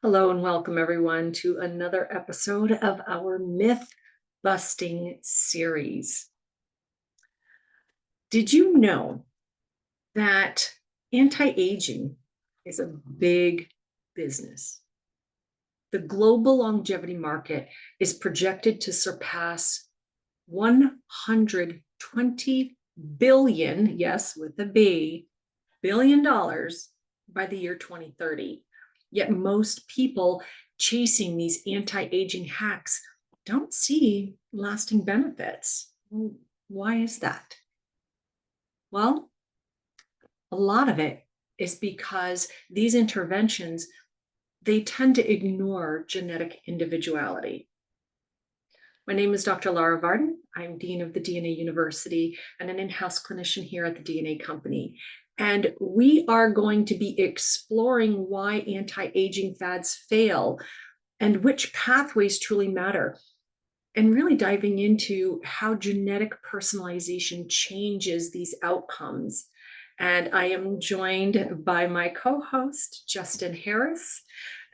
Hello and welcome everyone to another episode of our myth busting series. Did you know that anti-aging is a big business? The global longevity market is projected to surpass 120 billion, yes, with a B, billion dollars by the year 2030. Yet most people chasing these anti-aging hacks don't see lasting benefits. Why is that? Well, a lot of it is because these interventions, they tend to ignore genetic individuality. My name is Dr. Laura Varden. I'm Dean of the DNA University and an in-house clinician here at the DNA Company. And we are going to be exploring why anti-aging fads fail and which pathways truly matter, and really diving into how genetic personalization changes these outcomes. And I am joined by my co-host, Justin Harris,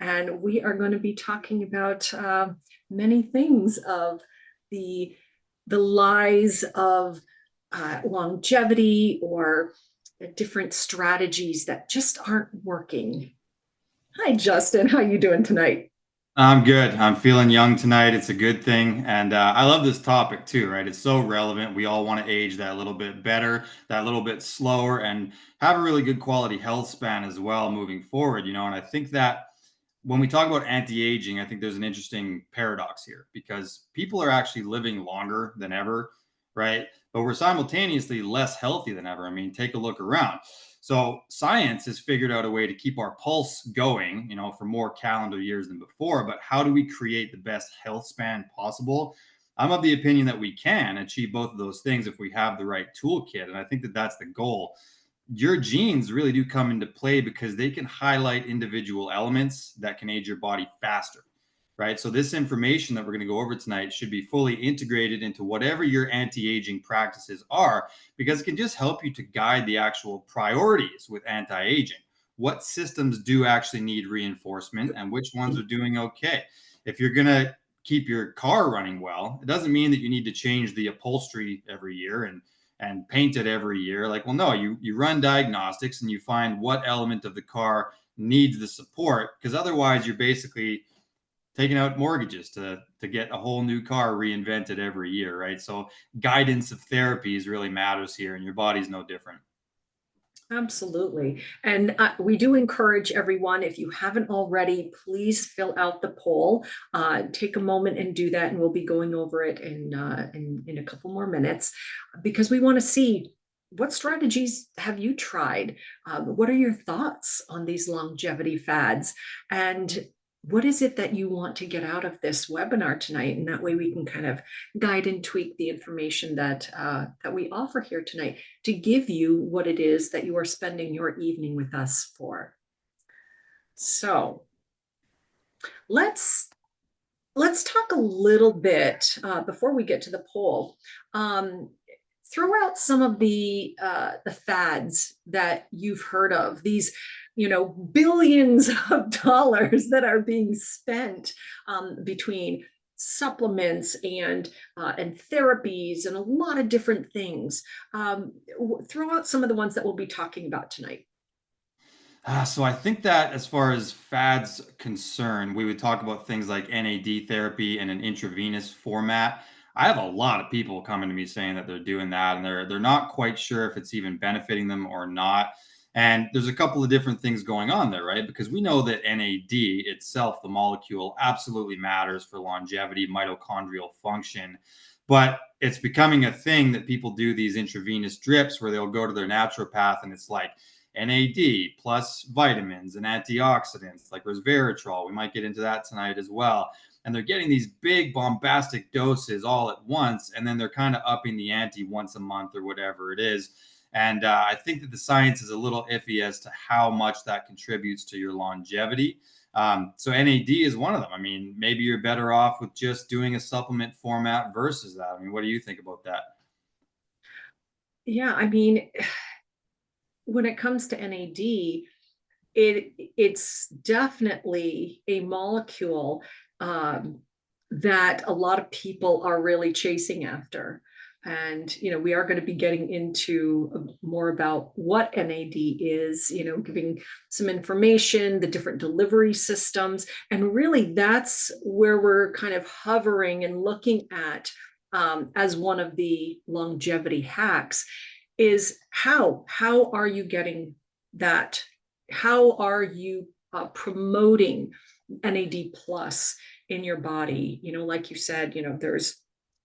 and we are going to be talking about many things of the lies of longevity or different strategies that just aren't working. Hi, Justin. How you doing tonight? I'm good. I'm feeling young tonight. It's a good thing. And I love this topic too, right? It's so relevant. We all want to age that little bit better, that little bit slower, and have a really good quality health span as well moving forward, And I think that when we talk about anti-aging, I think there's an interesting paradox here because people are actually living longer than ever, right? But we're simultaneously less healthy than ever. I mean, take a look around. So science has figured out a way to keep our pulse going, for more calendar years than before. But how do we create the best health span possible? I'm of the opinion that we can achieve both of those things if we have the right toolkit. And I think that that's the goal. Your genes really do come into play because they can highlight individual elements that can age your body faster, right? So this information that we're going to go over tonight should be fully integrated into whatever your anti-aging practices are, because it can just help you to guide the actual priorities with anti-aging. What systems do actually need reinforcement and which ones are doing okay? If you're going to keep your car running well, it doesn't mean that you need to change the upholstery every year and paint it every year. Like, well, no, you run diagnostics and you find what element of the car needs the support, because otherwise you're basically taking out mortgages to get a whole new car reinvented every year, right? So guidance of therapies really matters here, and your body's no different. Absolutely. And we do encourage everyone, if you haven't already, please fill out the poll. Take a moment and do that, and we'll be going over it in a couple more minutes because we want to see what strategies have you tried? What are your thoughts on these longevity fads? And what is it that you want to get out of this webinar tonight? And that way we can kind of guide and tweak the information that we offer here tonight to give you what it is that you are spending your evening with us for. So let's talk a little bit before we get to the poll. Throw out some of the fads that you've heard of. These, billions of dollars that are being spent between supplements and therapies and a lot of different things. Throw out some of the ones that we'll be talking about tonight. So I think that as far as fads concerned, we would talk about things like NAD therapy in an intravenous format. I have a lot of people coming to me saying that they're doing that and they're not quite sure if it's even benefiting them or not. And there's a couple of different things going on there, right? Because we know that NAD itself, the molecule, absolutely matters for longevity, mitochondrial function. But it's becoming a thing that people do these intravenous drips where they'll go to their naturopath and it's like, NAD plus vitamins and antioxidants like resveratrol. We might get into that tonight as well. And they're getting these big bombastic doses all at once, and then they're kind of upping the ante once a month or whatever it is. And I think that the science is a little iffy as to how much that contributes to your longevity. So NAD is one of them. I mean, maybe you're better off with just doing a supplement format versus that. I mean, what do you think about that? Yeah, I mean, when it comes to NAD, it's definitely a molecule that a lot of people are really chasing after. And, we are going to be getting into more about what NAD is, giving some information, the different delivery systems. And really, that's where we're kind of hovering and looking at as one of the longevity hacks is how are you getting that? How are you promoting NAD plus in your body? Like you said, there's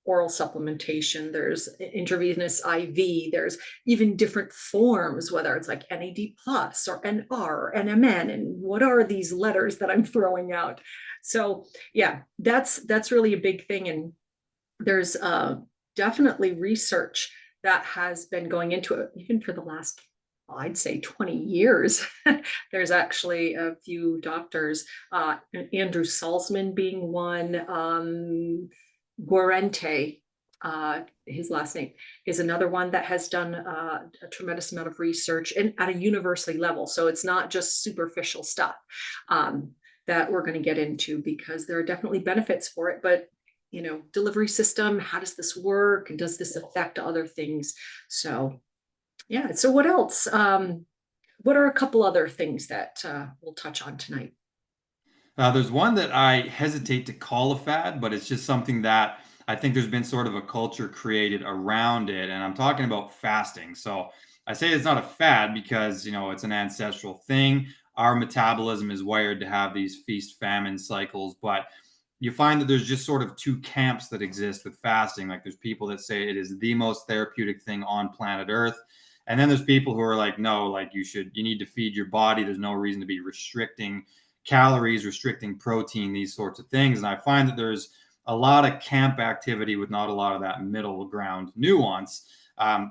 oral supplementation, there's intravenous IV, there's even different forms, whether it's like NAD plus or NR, NMN, and what are these letters that I'm throwing out? So yeah, that's really a big thing. And there's definitely research that has been going into it, even for the last, I'd say 20 years. There's actually a few doctors, Andrew Salzman being one, Guarente, his last name, is another one that has done a tremendous amount of research and at a university level. So it's not just superficial stuff that we're going to get into, because there are definitely benefits for it. But delivery system, how does this work, and does this affect other things? So yeah. So what else? What are a couple other things that we'll touch on tonight? There's one that I hesitate to call a fad, but it's just something that I think there's been sort of a culture created around it. And I'm talking about fasting. So I say it's not a fad because, it's an ancestral thing. Our metabolism is wired to have these feast famine cycles, but you find that there's just sort of two camps that exist with fasting. Like there's people that say it is the most therapeutic thing on planet Earth. And then there's people who are like, no, like you need to feed your body. There's no reason to be restricting calories, restricting protein, these sorts of things. And I find that there's a lot of camp activity with not a lot of that middle ground nuance.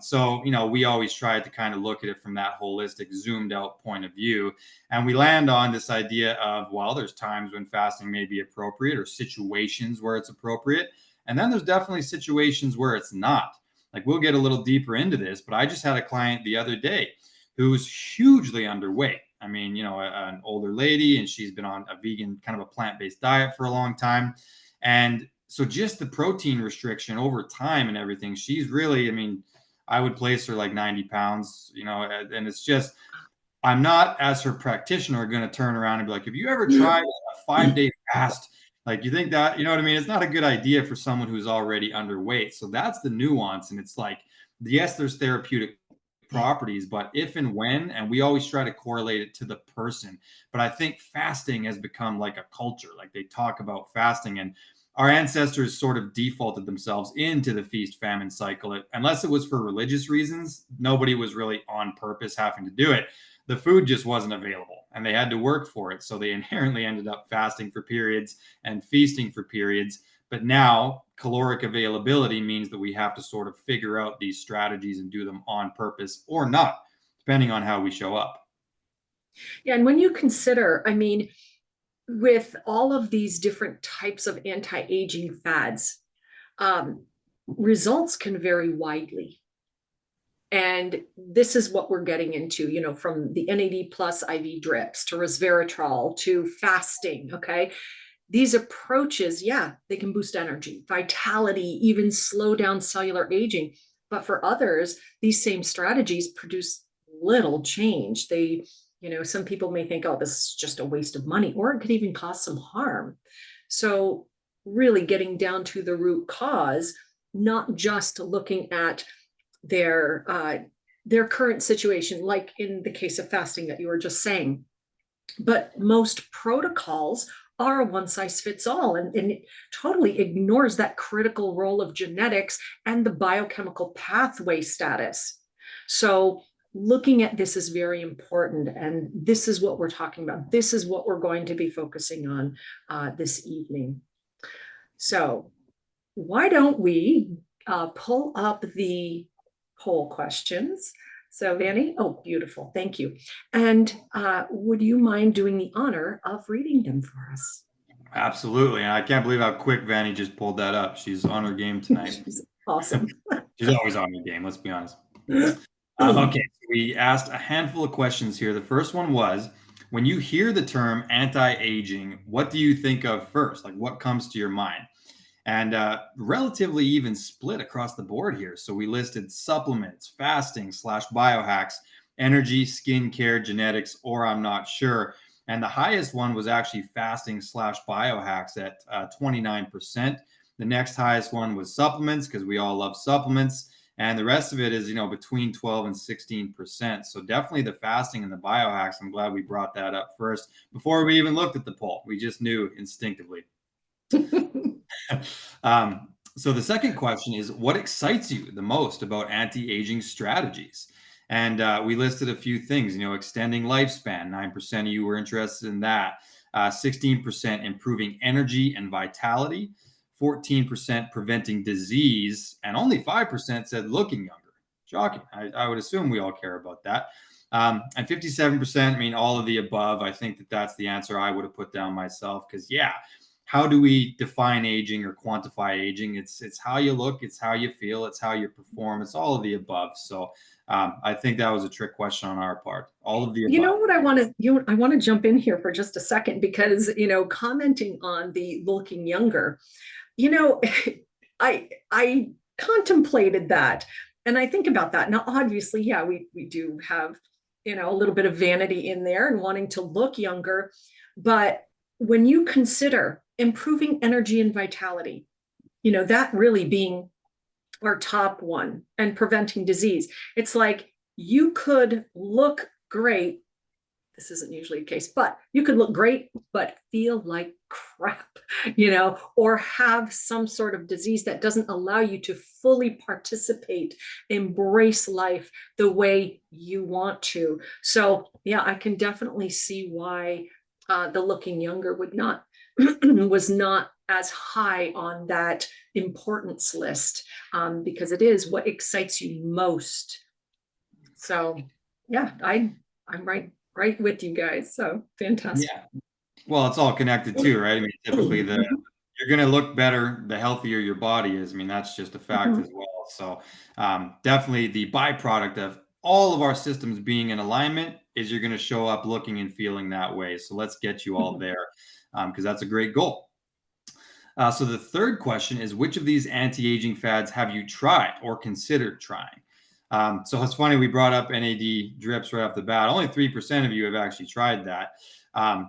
So, we always try to kind of look at it from that holistic, zoomed out point of view. And we land on this idea of, well, there's times when fasting may be appropriate or situations where it's appropriate. And then there's definitely situations where it's not. Like we'll get a little deeper into this, but I just had a client the other day who was hugely underweight. I mean, an older lady, and she's been on a vegan, kind of a plant-based diet for a long time. And so just the protein restriction over time and everything, she's really, I mean, I would place her like 90 pounds, and it's just, I'm not, as her practitioner, going to turn around and be like, have you ever tried a 5-day fast? Like, you think that, you know what I mean? It's not a good idea for someone who's already underweight. So that's the nuance. And it's like, yes, there's therapeutic properties, but if and when, and we always try to correlate it to the person. But I think fasting has become like a culture. Like they talk about fasting, and our ancestors sort of defaulted themselves into the feast famine cycle. Unless it was for religious reasons, nobody was really on purpose having to do it. The food just wasn't available and they had to work for it. So they inherently ended up fasting for periods and feasting for periods. But now caloric availability means that we have to sort of figure out these strategies and do them on purpose or not, depending on how we show up. Yeah. And when you consider, I mean, with all of these different types of anti-aging fads, results can vary widely. And this is what we're getting into, from the NAD plus IV drips to resveratrol to fasting. Okay. These approaches, yeah, they can boost energy, vitality, even slow down cellular aging. But for others, these same strategies produce little change. Some people may think, oh, this is just a waste of money, or it could even cause some harm. So, really getting down to the root cause, not just looking at their current situation, like in the case of fasting that you were just saying. But most protocols are a one size fits all, and it totally ignores that critical role of genetics and the biochemical pathway status. So looking at this is very important, and this is what we're talking about. This is what we're going to be focusing on this evening. So why don't we pull up the poll questions? So Vanny, oh, beautiful, thank you. And would you mind doing the honor of reading them for us? Absolutely. And I can't believe how quick Vanny just pulled that up. She's on her game tonight. She's awesome. She's always on her game, let's be honest. Okay, so we asked a handful of questions here. The first one was, When you hear the term anti-aging, what do you think of first? Like what comes to your mind? And relatively even split across the board here. So we listed supplements, fasting slash biohacks, energy, skincare, genetics, or I'm not sure. And the highest one was actually fasting slash biohacks at 29%. The next highest one was supplements because we all love supplements. And the rest of it is, between 12 and 16%. So definitely the fasting and the biohacks. I'm glad we brought that up first before we even looked at the poll. We just knew instinctively. So the second question is, what excites you the most about anti-aging strategies? And we listed a few things, extending lifespan. 9% of you were interested in that. 16% improving energy and vitality. 14% preventing disease. And only 5% said looking younger. Shocking. I would assume we all care about that. And 57%, I mean, all of the above. I think that's the answer I would have put down myself because, yeah, how do we define aging or quantify aging? It's how you look, it's how you feel, it's how you perform, it's all of the above. So I think that was a trick question on our part. All of the above. You know what I want to jump in here for just a second because commenting on the looking younger, I contemplated that and I think about that. Now, obviously, yeah, we do have a little bit of vanity in there and wanting to look younger, but when you consider improving energy and vitality, that really being our top one and preventing disease, it's like you could look great. This isn't usually the case, but you could look great, but feel like crap, or have some sort of disease that doesn't allow you to fully participate, embrace life the way you want to. So, yeah, I can definitely see why the looking younger would not was not as high on that importance list because it is what excites you most. So, yeah, I'm right with you guys. So fantastic. Yeah. Well, it's all connected too, right? I mean, typically you're going to look better the healthier your body is. I mean, that's just a fact as well. So definitely the byproduct of all of our systems being in alignment is you're going to show up looking and feeling that way. So let's get you all there because that's a great goal. So the third question is, which of these anti-aging fads have you tried or considered trying? So it's funny, we brought up NAD drips right off the bat. Only 3% of you have actually tried that.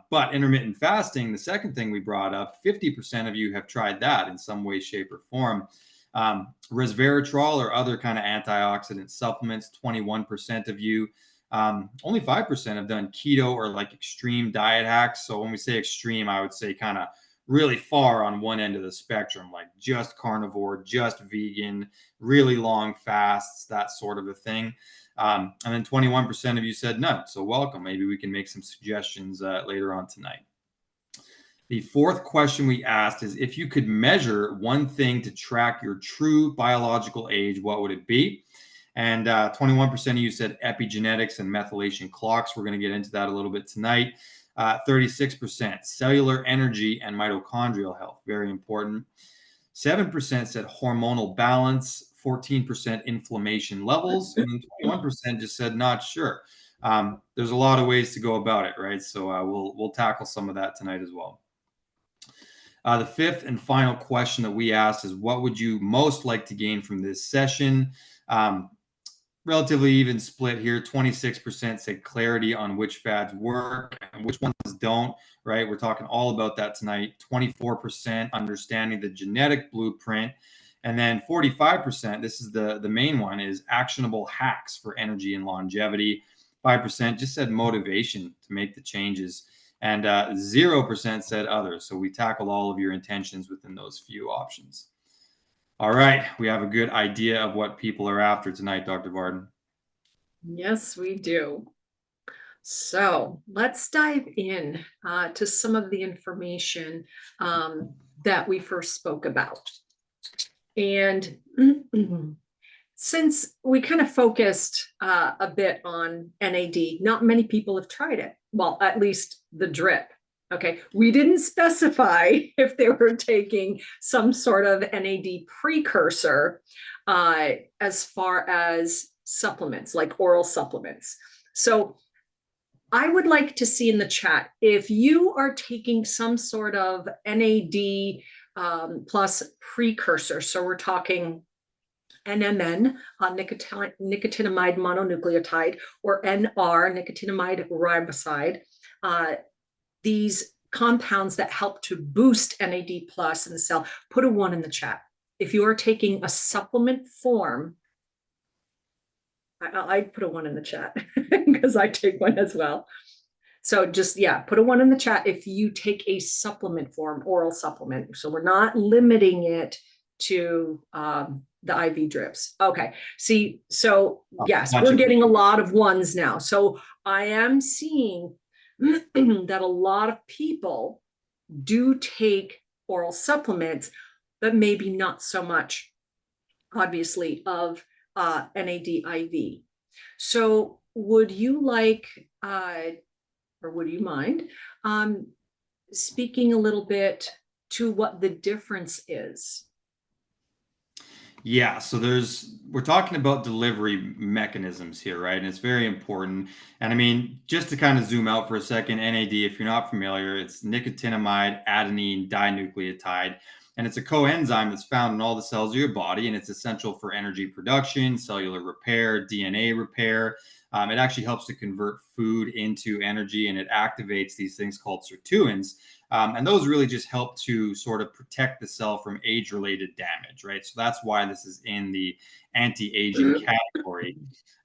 But intermittent fasting, the second thing we brought up, 50% of you have tried that in some way, shape, or form. Resveratrol or other kind of antioxidant supplements, 21% of you. Only 5% have done keto or like extreme diet hacks. So when we say extreme, I would say kind of really far on one end of the spectrum, like just carnivore, just vegan, really long fasts, that sort of a thing. And then 21% of you said none. So welcome. Maybe we can make some suggestions later on tonight. The fourth question we asked is, if you could measure one thing to track your true biological age, what would it be? And 21% of you said epigenetics and methylation clocks. We're going to get into that a little bit tonight. 36% cellular energy and mitochondrial health, very important. 7% said hormonal balance, 14% inflammation levels, and then 21% just said not sure. There's a lot of ways to go about it, right? So we'll tackle some of that tonight as well. The fifth and final question that we asked is, what would you most like to gain from this session? Relatively even split here. 26% said clarity on which fads work and which ones don't, right? We're talking all about that tonight. 24% understanding the genetic blueprint. And then 45%, this is the main one, is actionable hacks for energy and longevity. 5% just said motivation to make the changes. And 0% said others. So we tackled all of your intentions within those few options. All right, we have a good idea of what people are after tonight, Dr. Varden. Yes, we do. So let's dive in to some of the information that we first spoke about. And since we kind of focused a bit on NAD, not many people have tried it. Well, at least the drip. Okay, we didn't specify if they were taking some sort of NAD precursor as far as supplements, like oral supplements. So I would like to see in the chat if you are taking some sort of NAD plus precursor. So we're talking NMN, nicotinamide mononucleotide, or NR, nicotinamide riboside. These compounds that help to boost NAD plus in the cell, put a 1 in the chat. If you are taking a supplement form, I'd put a 1 in the chat because I take one as well. So just, yeah, put a 1 in the chat if you take a supplement form, oral supplement. So we're not limiting it to the IV drips. Okay. See, so yes, we're getting a lot of 1s now. So I am seeing that a lot of people do take oral supplements, but maybe not so much, obviously, of NAD IV. So would you like, or would you mind speaking a little bit to what the difference is? Yeah, so we're talking about delivery mechanisms here, right? And it's very important. And I mean, just to kind of zoom out for a second, NAD, if you're not familiar, it's nicotinamide adenine dinucleotide. And it's a coenzyme that's found in all the cells of your body, and it's essential for energy production, cellular repair, DNA repair. It actually helps to convert food into energy, and it activates these things called sirtuins. And those really just help to sort of protect the cell from age-related damage, right? So that's why this is in the anti-aging category.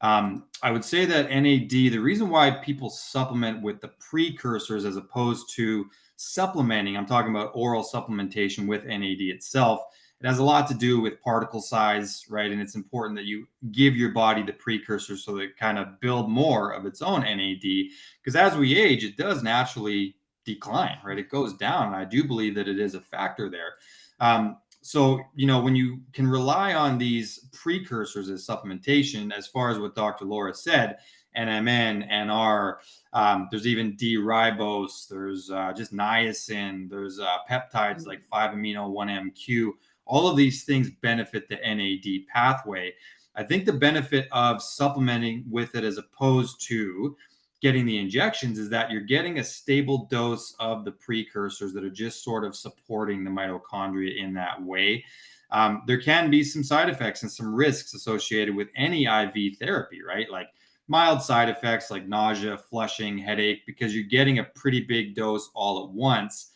I would say that NAD, the reason why people supplement with the precursors as opposed to supplementing, I'm talking about oral supplementation with NAD itself, it has a lot to do with particle size, right? And it's important that you give your body the precursors so that it kind of build more of its own NAD. Because as we age, it does naturally decline, right? It goes down. And I do believe that it is a factor there. So, when you can rely on these precursors as supplementation, as far as what Dr. Laura said, NMN, NR, there's even D-ribose, there's just niacin, there's peptides like 5-amino-1-MQ. All of these things benefit the NAD pathway. I think the benefit of supplementing with it as opposed to getting the injections is that you're getting a stable dose of the precursors that are just sort of supporting the mitochondria in that way. There can be some side effects and some risks associated with any IV therapy, right? Like mild side effects like nausea, flushing, headache, because you're getting a pretty big dose all at once.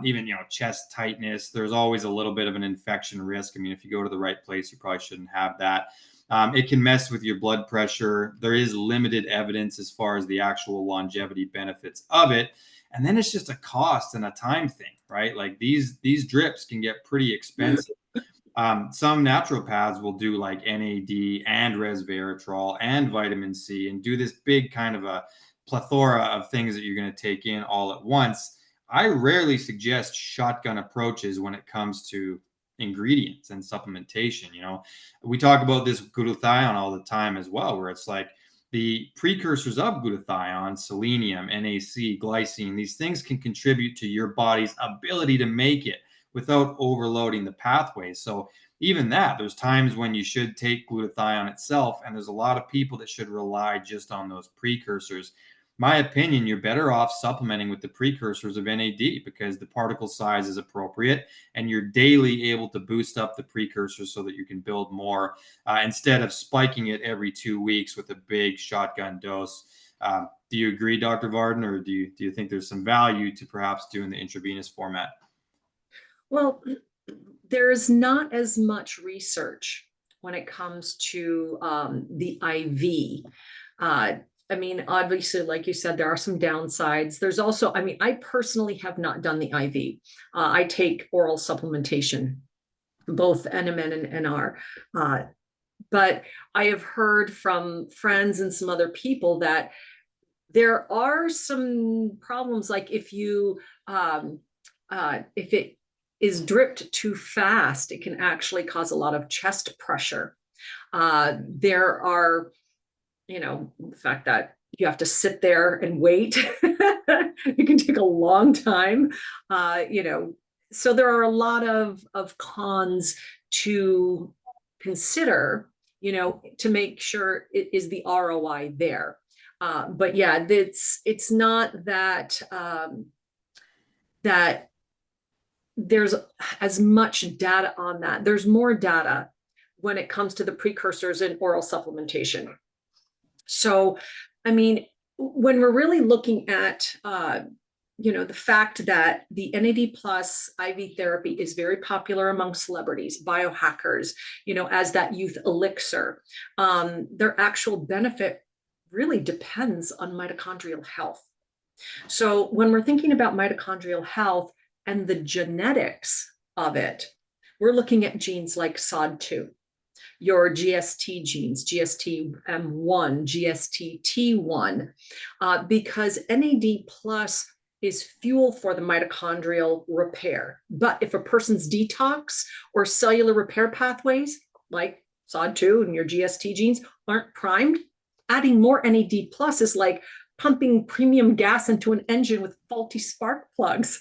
Even, chest tightness, there's always a little bit of an infection risk. I mean, if you go to the right place, you probably shouldn't have that. It can mess with your blood pressure. There is limited evidence as far as the actual longevity benefits of it. And then it's just a cost and a time thing, right? Like these drips can get pretty expensive. Some naturopaths will do like NAD and resveratrol and vitamin C and do this big kind of a plethora of things that you're going to take in all at once. I rarely suggest shotgun approaches when it comes to ingredients and supplementation. We talk about this glutathione all the time as well, where it's like the precursors of glutathione, selenium, NAC, glycine, these things can contribute to your body's ability to make it without overloading the pathways. So even that, there's times when you should take glutathione itself, and there's a lot of people that should rely just on those precursors. My opinion, you're better off supplementing with the precursors of NAD because the particle size is appropriate and you're daily able to boost up the precursors so that you can build more instead of spiking it every 2 weeks with a big shotgun dose. Do you agree, Dr. Varden, or do you think there's some value to perhaps doing the intravenous format? Well, there's not as much research when it comes to the IV. I mean, obviously, like you said, there are some downsides. There's also, I mean, I personally have not done the IV. I take oral supplementation, both NMN and NR. But I have heard from friends and some other people that there are some problems, like if it is dripped too fast, it can actually cause a lot of chest pressure. There are, the fact that you have to sit there and wait. It can take a long time, so there are a lot of cons to consider, to make sure it is the ROI there. But yeah, it's not that that there's as much data on that. There's more data when it comes to the precursors in oral supplementation. So, I mean, when we're really looking at the fact that the NAD plus IV therapy is very popular among celebrities, biohackers, as that youth elixir, their actual benefit really depends on mitochondrial health. So when we're thinking about mitochondrial health and the genetics of it, we're looking at genes like SOD2, your GST genes, GST-M1, GST-T1, because NAD plus is fuel for the mitochondrial repair. But if a person's detox or cellular repair pathways, like SOD2 and your GST genes, aren't primed, adding more NAD plus is like pumping premium gas into an engine with faulty spark plugs.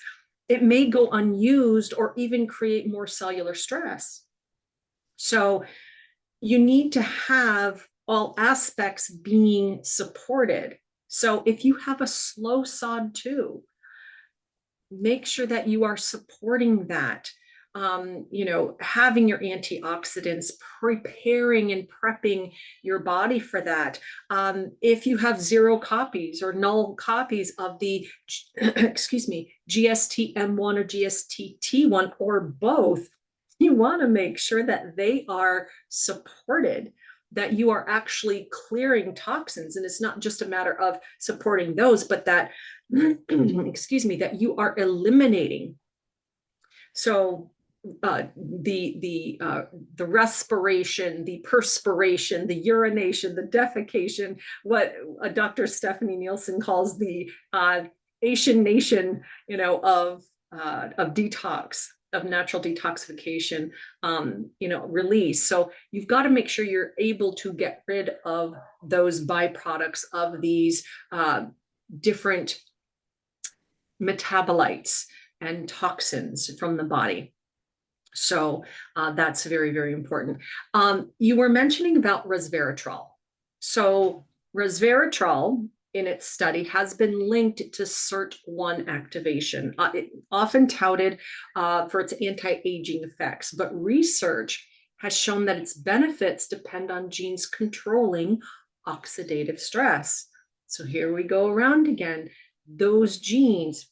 It may go unused or even create more cellular stress. So you need to have all aspects being supported. So if you have a slow SOD2, make sure that you are supporting that. Having your antioxidants, preparing and prepping your body for that. If you have zero copies or null copies of the, excuse me, GST-M1 or GST-T1 or both, you want to make sure that they are supported, that you are actually clearing toxins. And it's not just a matter of supporting those, but that, excuse me, that you are eliminating. So the respiration, the perspiration, the urination, the defecation, what Dr. Stephanie Nielsen calls the Asian nation, of detox, of natural detoxification, release. So you've got to make sure you're able to get rid of those byproducts of these different metabolites and toxins from the body. So that's very, very important. You were mentioning about resveratrol. So resveratrol in its study has been linked to SIRT1 activation, often touted for its anti-aging effects, but research has shown that its benefits depend on genes controlling oxidative stress. So here we go around again. Those genes,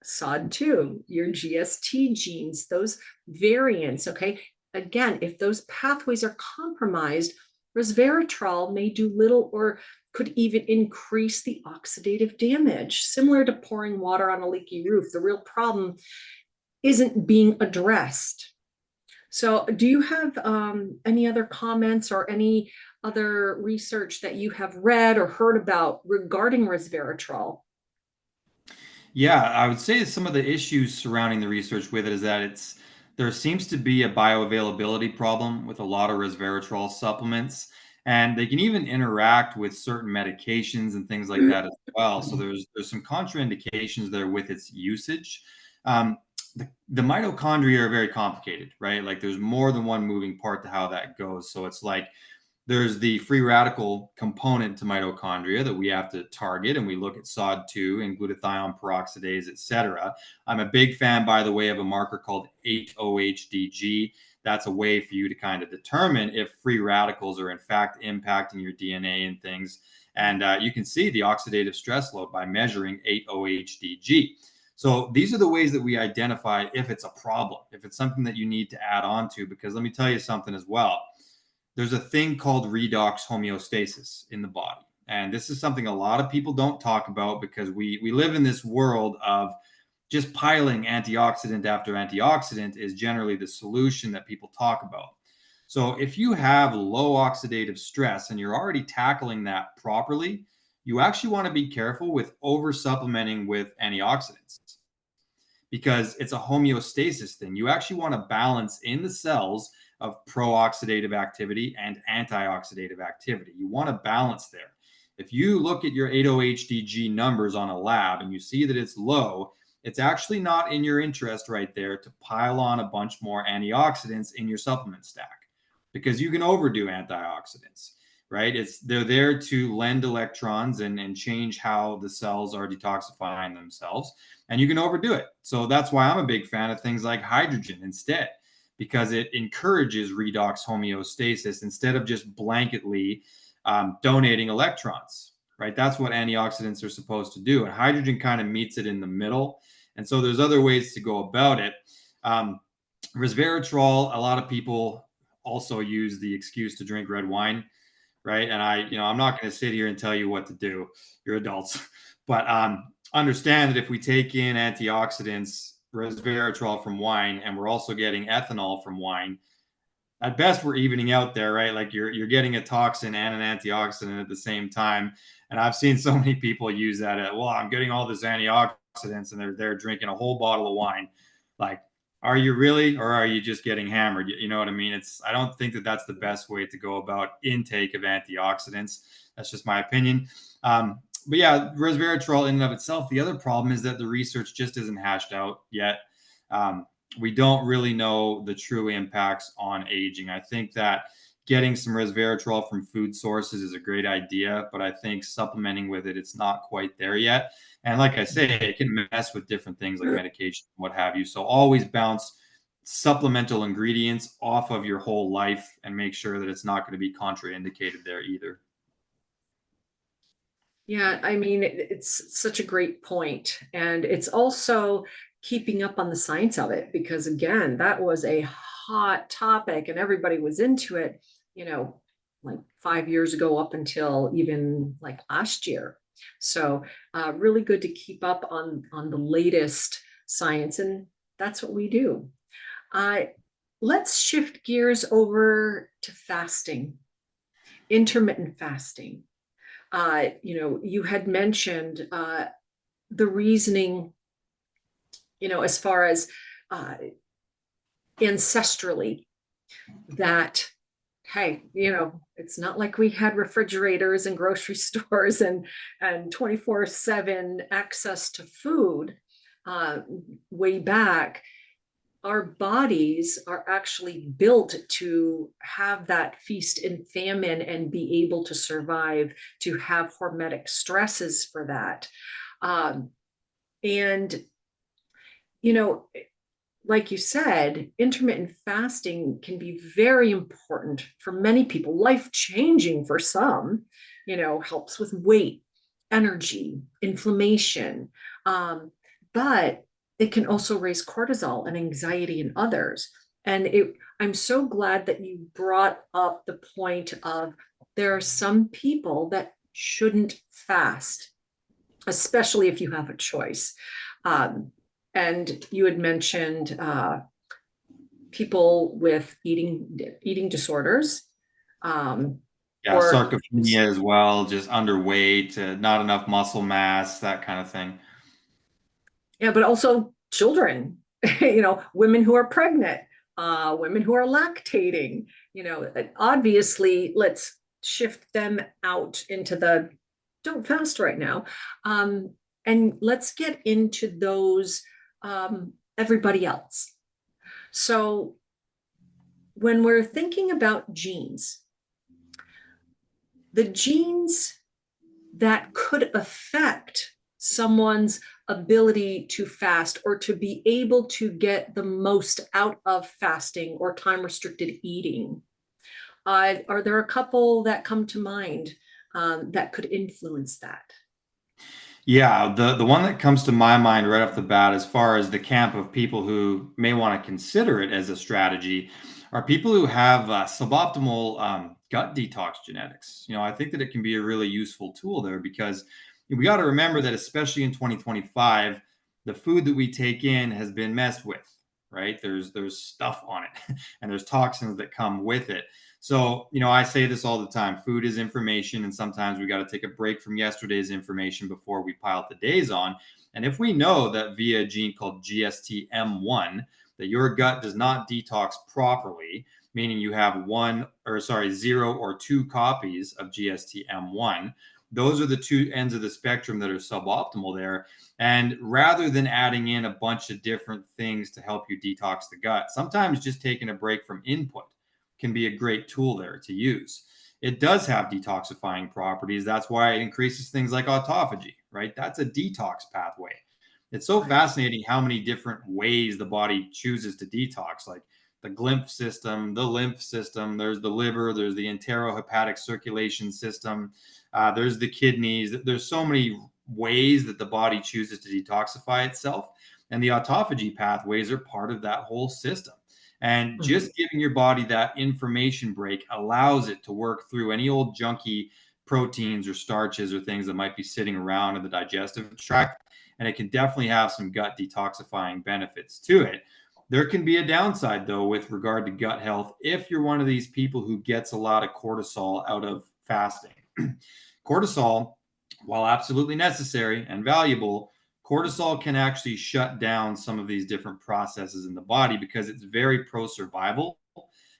SOD2, your GST genes, those variants, okay? Again, if those pathways are compromised, resveratrol may do little or could even increase the oxidative damage, similar to pouring water on a leaky roof. The real problem isn't being addressed. So do you have any other comments or any other research that you have read or heard about regarding resveratrol? Yeah, I would say some of the issues surrounding the research with it is that there seems to be a bioavailability problem with a lot of resveratrol supplements, and they can even interact with certain medications and things like that as well. So there's some contraindications there with its usage. The mitochondria are very complicated, right? Like there's more than one moving part to how that goes. So it's like there's the free radical component to mitochondria that we have to target, and we look at SOD2 and glutathione peroxidase, et cetera. I'm a big fan, by the way, of a marker called 8-OHDG. That's a way for you to kind of determine if free radicals are in fact impacting your DNA and things. And you can see the oxidative stress load by measuring 8-OHDG. So these are the ways that we identify if it's a problem, if it's something that you need to add on to, because let me tell you something as well. There's a thing called redox homeostasis in the body. And this is something a lot of people don't talk about because we live in this world of just piling antioxidant after antioxidant is generally the solution that people talk about. So if you have low oxidative stress and you're already tackling that properly, you actually want to be careful with over supplementing with antioxidants because it's a homeostasis thing. You actually want to balance in the cells of pro-oxidative activity and antioxidative activity. You want to balance there. If you look at your 8-OHDG numbers on a lab and you see that it's low, it's actually not in your interest right there to pile on a bunch more antioxidants in your supplement stack because you can overdo antioxidants, right? They're there to lend electrons and change how the cells are detoxifying themselves. And you can overdo it. So that's why I'm a big fan of things like hydrogen instead, because it encourages redox homeostasis instead of just blanketly donating electrons, right? That's what antioxidants are supposed to do. And hydrogen kind of meets it in the middle. And so there's other ways to go about it. Resveratrol, a lot of people also use the excuse to drink red wine, right? And I'm not going to sit here and tell you what to do. You're adults, but understand that if we take in antioxidants, resveratrol from wine, and we're also getting ethanol from wine, at best we're evening out there, right? Like you're getting a toxin and an antioxidant at the same time. And I've seen so many people use that well, I'm getting all this antioxidants, and they're drinking a whole bottle of wine. Like, are you really, or are you just getting hammered? You know what I mean? I don't think that that's the best way to go about intake of antioxidants. That's just my opinion. But yeah, resveratrol in and of itself, the other problem is that the research just isn't hashed out yet. We don't really know the true impacts on aging. I think that getting some resveratrol from food sources is a great idea, but I think supplementing with it, it's not quite there yet. And like I say, it can mess with different things like medication, what have you. So always bounce supplemental ingredients off of your whole life and make sure that it's not going to be contraindicated there either. Yeah, I mean, it's such a great point. And it's also keeping up on the science of it, because again, that was a hot topic and everybody was into it, like 5 years ago up until even like last year. So really good to keep up on the latest science, and that's what we do. Let's shift gears over to fasting, intermittent fasting. You had mentioned the reasoning, as far as ancestrally, that, hey, it's not like we had refrigerators and grocery stores and 24/7 access to food way back. Our bodies are actually built to have that feast and famine and be able to survive, to have hormetic stresses for that. And, like you said, intermittent fasting can be very important for many people, life-changing for some, helps with weight, energy, inflammation. But it can also raise cortisol and anxiety in others. And I'm so glad that you brought up the point of there are some people that shouldn't fast, especially if you have a choice. And you had mentioned people with eating disorders. Yeah, sarcopenia as well, just underweight, not enough muscle mass, that kind of thing. Yeah, but also children, women who are pregnant, women who are lactating, obviously let's shift them out into the don't fast right now. And let's get into those, everybody else. So when we're thinking about genes, the genes that could affect someone's ability to fast or to be able to get the most out of fasting or time restricted eating, are there a couple that come to mind that could influence that? Yeah, the one that comes to my mind right off the bat, as far as the camp of people who may want to consider it as a strategy, are people who have suboptimal gut detox genetics. I think that it can be a really useful tool there, because we got to remember that, especially in 2025, the food that we take in has been messed with, right? There's stuff on it and there's toxins that come with it. So, I say this all the time: food is information, and sometimes we got to take a break from yesterday's information before we pile today's on. And if we know that via a gene called GSTM1 that your gut does not detox properly, meaning you have zero or two copies of GSTM1, those are the two ends of the spectrum that are suboptimal there. And rather than adding in a bunch of different things to help you detox the gut, sometimes just taking a break from input can be a great tool there to use. it does have detoxifying properties. That's why it increases things like autophagy, right? That's a detox pathway. It's so fascinating how many different ways the body chooses to detox, like the lymph system, there's the liver, there's the enterohepatic circulation system, there's the kidneys. There's so many ways that the body chooses to detoxify itself. And the autophagy pathways are part of that whole system. And just giving your body that information break allows it to work through any old junky proteins or starches or things that might be sitting around in the digestive tract. And it can definitely have some gut detoxifying benefits to it. There can be a downside, though, with regard to gut health if you're one of these people who gets a lot of cortisol out of fasting. Cortisol, while absolutely necessary and valuable, cortisol can actually shut down some of these different processes in the body because it's very pro survival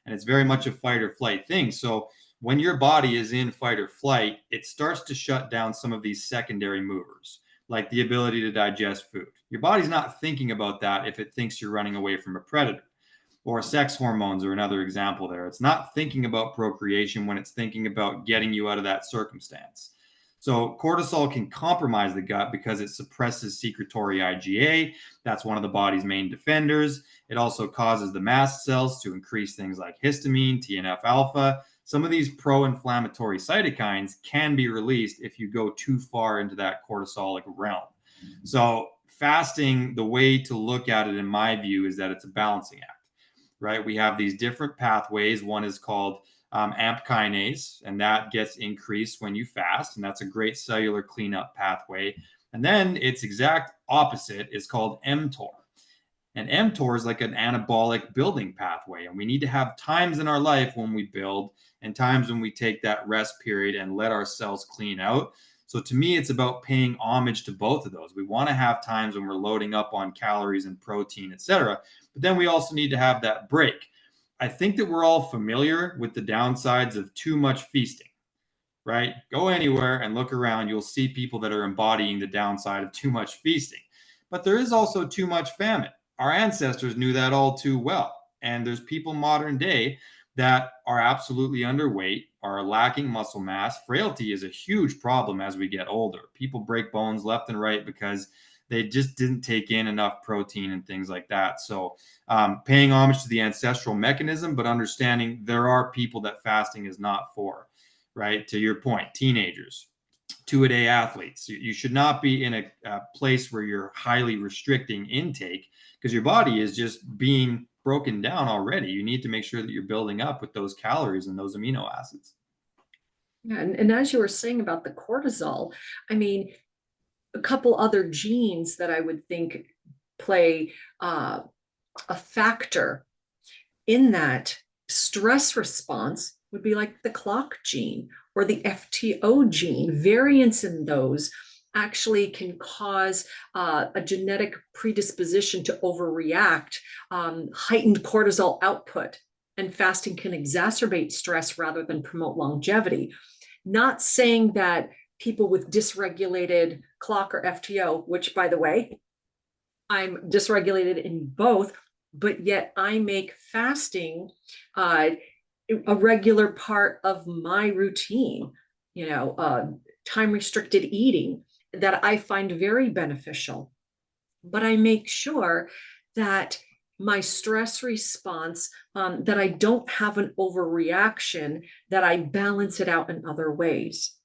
and it's very much a fight or flight thing. So when your body is in fight or flight, it starts to shut down some of these secondary movers, like the ability to digest food. Your body's not thinking about that if it thinks you're running away from a predator. Or sex hormones are another example there. It's not thinking about procreation when it's thinking about getting you out of that circumstance. So cortisol can compromise the gut because it suppresses secretory IgA. That's one of the body's main defenders. It also causes the mast cells to increase things like histamine, TNF alpha. Some of these pro-inflammatory cytokines can be released if you go too far into that cortisolic realm. So fasting, the way to look at it, in my view, is that it's a balancing act, right? We have these different pathways. One is called AMP kinase, and that gets increased when you fast, and that's a great cellular cleanup pathway. And then its exact opposite is called mTOR. And mTOR is like an anabolic building pathway. And we need to have times in our life when we build and times when we take that rest period and let our cells clean out. So to me, it's about paying homage to both of those. We want to have times when we're loading up on calories and protein, et cetera. But then we also need to have that break. I think that we're all familiar with the downsides of too much feasting, right? Go anywhere and look around. You'll see people that are embodying the downside of too much feasting. But there is also too much famine. Our ancestors knew that all too well. And there's people modern day that are absolutely underweight, are lacking muscle mass. Frailty is a huge problem as we get older. People break bones left and right because they just didn't take in enough protein and things like that. So paying homage to the ancestral mechanism, but understanding there are people that fasting is not for, right? To your point, teenagers, two-a-day athletes. You should not be in a place where you're highly restricting intake because your body is just being broken down already. You need to make sure that you're building up with those calories and those amino acids. Yeah, and as you were saying about the cortisol, I mean, a couple other genes that I would think play a factor in that stress response would be like the clock gene or the FTO gene. Variants in those actually can cause a genetic predisposition to overreact, heightened cortisol output, and fasting can exacerbate stress rather than promote longevity. Not saying that people with dysregulated clock or FTO, which by the way, I'm dysregulated in both, but yet I make fasting a regular part of my routine, time restricted eating that I find very beneficial. But I make sure that my stress response, that I don't have an overreaction, that I balance it out in other ways.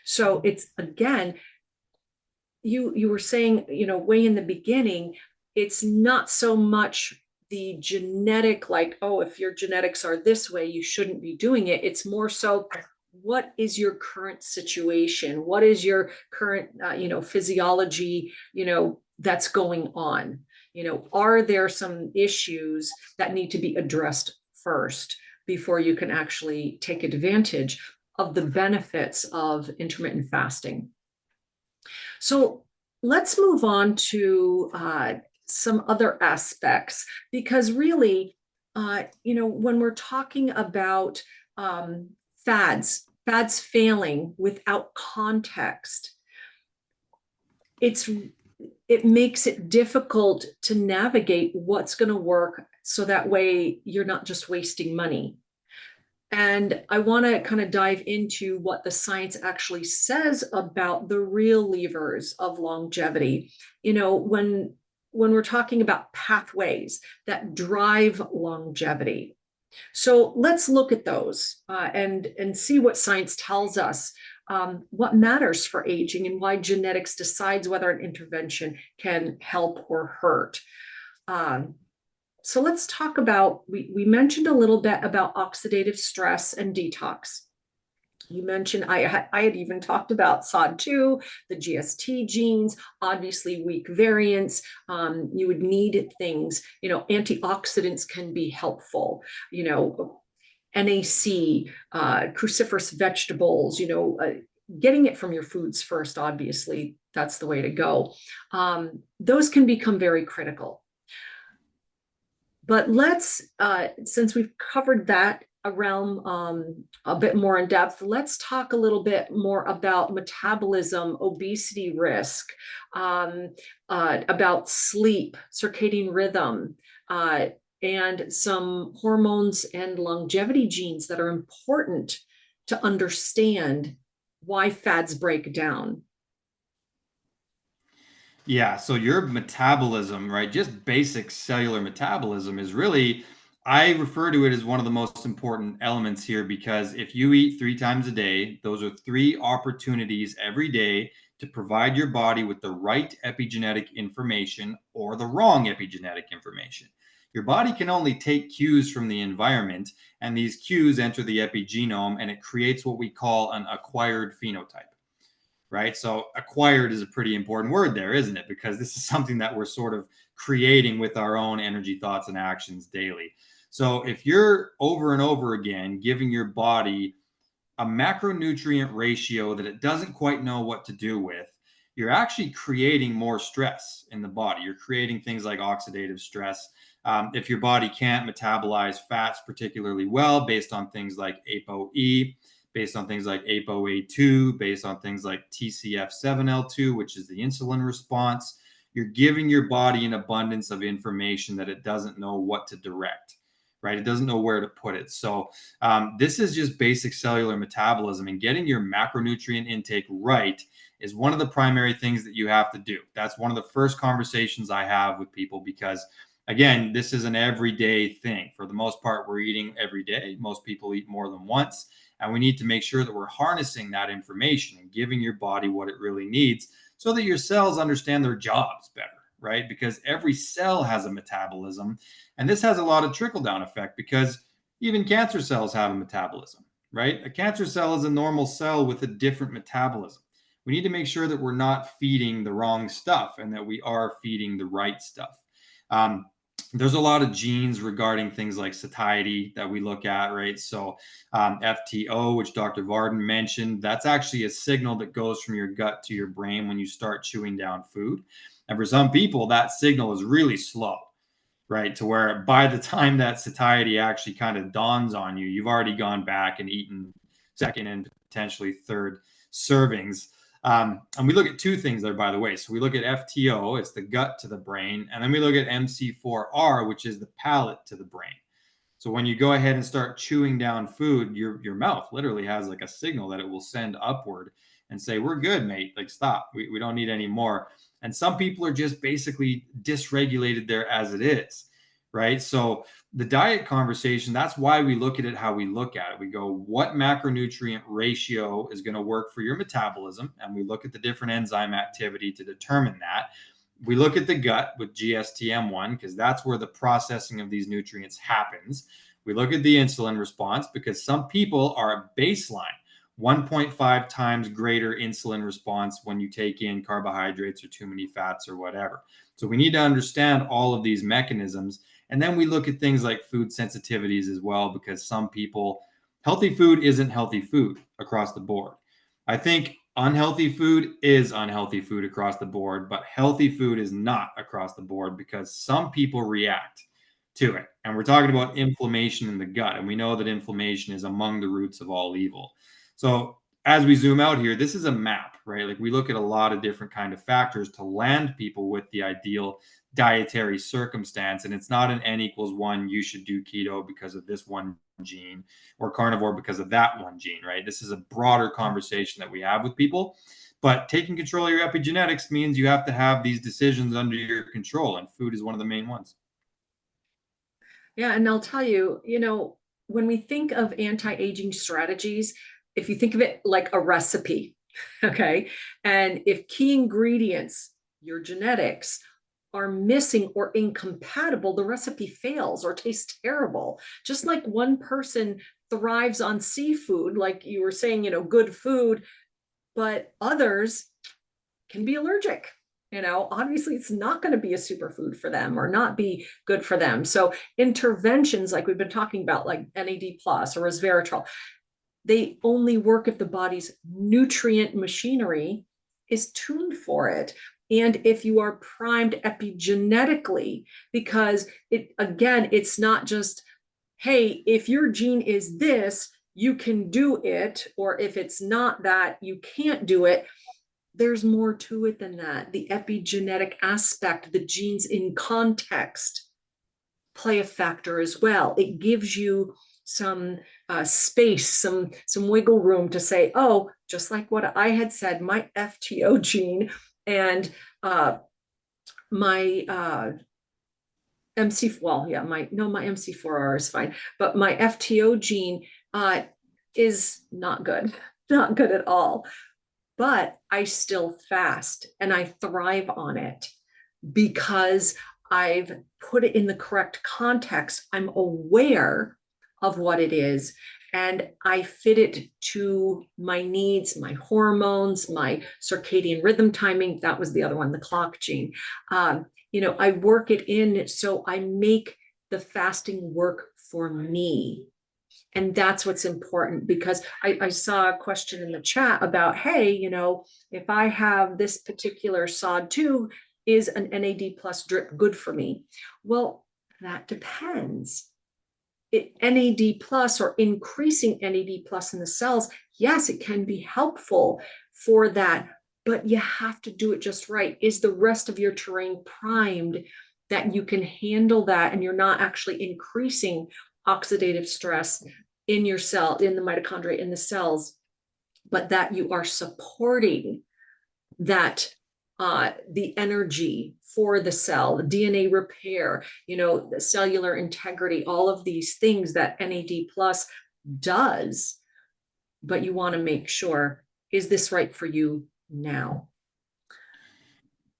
So it's, again, you were saying, way in the beginning, it's not so much the genetic, like, oh, if your genetics are this way, you shouldn't be doing it. It's more so, what is your current situation? What is your current, physiology, that's going on? Are there some issues that need to be addressed first before you can actually take advantage of the benefits of intermittent fasting? So let's move on to some other aspects, because really, when we're talking about fads failing without context, it makes it difficult to navigate what's going to work, so that way you're not just wasting money. And I want to kind of dive into what the science actually says about the real levers of longevity. You know, when we're talking about pathways that drive longevity. So let's look at those and see what science tells us, what matters for aging and why genetics decides whether an intervention can help or hurt. Um, so let's talk about, we mentioned a little bit about oxidative stress and detox. You mentioned, I had even talked about SOD2, the GST genes, obviously weak variants. You would need things, you know, antioxidants can be helpful, you know, NAC, cruciferous vegetables, you know, getting it from your foods first, obviously, that's the way to go. Those can become very critical. But let's, since we've covered that realm a bit more in depth, let's talk a little bit more about metabolism, obesity risk, about sleep, circadian rhythm, and some hormones and longevity genes that are important to understand why fads break down. Yeah, so your metabolism, right? Just basic cellular metabolism is really, I refer to it as one of the most important elements here because if you eat 3 times a day, those are 3 opportunities every day to provide your body with the right epigenetic information or the wrong epigenetic information. Your body can only take cues from the environment, and these cues enter the epigenome, and it creates what we call an acquired phenotype, right? So acquired is a pretty important word there, isn't it? Because this is something that we're sort of creating with our own energy, thoughts, and actions daily. So if you're over and over again giving your body a macronutrient ratio that it doesn't quite know what to do with, you're actually creating more stress in the body. You're creating things like oxidative stress. If your body can't metabolize fats particularly well, based on things like ApoE, based on things like ApoA2, based on things like TCF7L2, which is the insulin response, you're giving your body an abundance of information that it doesn't know what to direct, right? It doesn't know where to put it. So this is just basic cellular metabolism, and getting your macronutrient intake right is one of the primary things that you have to do. That's one of the first conversations I have with people because, again, this is an everyday thing. For the most part, we're eating every day. Most people eat more than once, and we need to make sure that we're harnessing that information and giving your body what it really needs so that your cells understand their jobs better, right? Because every cell has a metabolism, and this has a lot of trickle down effect because even cancer cells have a metabolism, right? A cancer cell is a normal cell with a different metabolism. We need to make sure that we're not feeding the wrong stuff and that we are feeding the right stuff. Um, there's a lot of genes regarding things like satiety that we look at, right? So FTO, which Dr. Varden mentioned, that's actually a signal that goes from your gut to your brain when you start chewing down food. And for some people, that signal is really slow, right? To where by the time that satiety actually kind of dawns on you, you've already gone back and eaten second and potentially third servings. And we look at two things there, by the way. So we look at FTO, it's the gut to the brain, and then we look at MC4R, which is the palate to the brain. So when you go ahead and start chewing down food, your mouth literally has like a signal that it will send upward and say, "We're good, mate. Like, stop. We don't need any more." And some people are just basically dysregulated there as it is, right? So the diet conversation, that's why we look at it how we look at it. We go, what macronutrient ratio is going to work for your metabolism? And we look at the different enzyme activity to determine that. We look at the gut with GSTM1 because that's where the processing of these nutrients happens. We look at the insulin response because some people are at baseline 1.5 times greater insulin response when you take in carbohydrates or too many fats or whatever. So we need to understand all of these mechanisms. And then we look at things like food sensitivities as well, because some people, healthy food isn't healthy food across the board. I think unhealthy food is unhealthy food across the board, but healthy food is not across the board because some people react to it. And we're talking about inflammation in the gut. And we know that inflammation is among the roots of all evil. So as we zoom out here, this is a map, right? Like we look at a lot of different kind of factors to land people with the ideal dietary circumstance. And it's not an N=1, you should do keto because of this one gene, or carnivore because of that one gene, right? This is a broader conversation that we have with people. But taking control of your epigenetics means you have to have these decisions under your control, and food is one of the main ones. Yeah, and I'll tell you, when we think of anti-aging strategies, if you think of it like a recipe, okay, and if key ingredients, your genetics, are missing or incompatible, the recipe fails or tastes terrible. Just like one person thrives on seafood, like you were saying, good food, but others can be allergic. Obviously it's not going to be a superfood for them or not be good for them. So interventions like we've been talking about, like NAD plus or resveratrol, they only work if the body's nutrient machinery is tuned for it. And if you are primed epigenetically, because it's not just, hey, if your gene is this, you can do it, or if it's not that, you can't do it. There's more to it than that. The epigenetic aspect, the genes in context play a factor as well. It gives you some space, some wiggle room to say, oh, just like what I had said, my FTO gene and my MC, well, yeah, my MC4R is fine, but my FTO gene is not good, not good at all. But I still fast and I thrive on it because I've put it in the correct context. I'm aware of what it is and I fit it to my needs, my hormones, my circadian rhythm timing. That was the other one, the clock gene. I work it in so I make the fasting work for me. And that's what's important, because I saw a question in the chat about, hey, if I have this particular SOD2, is an NAD plus drip good for me? Well, that depends. NAD plus or increasing NAD plus in the cells, yes, it can be helpful for that, but you have to do it just right. Is the rest of your terrain primed that you can handle that and you're not actually increasing oxidative stress in your cell, in the mitochondria, in the cells, but that you are supporting that the energy for the cell, the DNA repair, the cellular integrity, all of these things that NAD plus does. But you want to make sure, is this right for you now?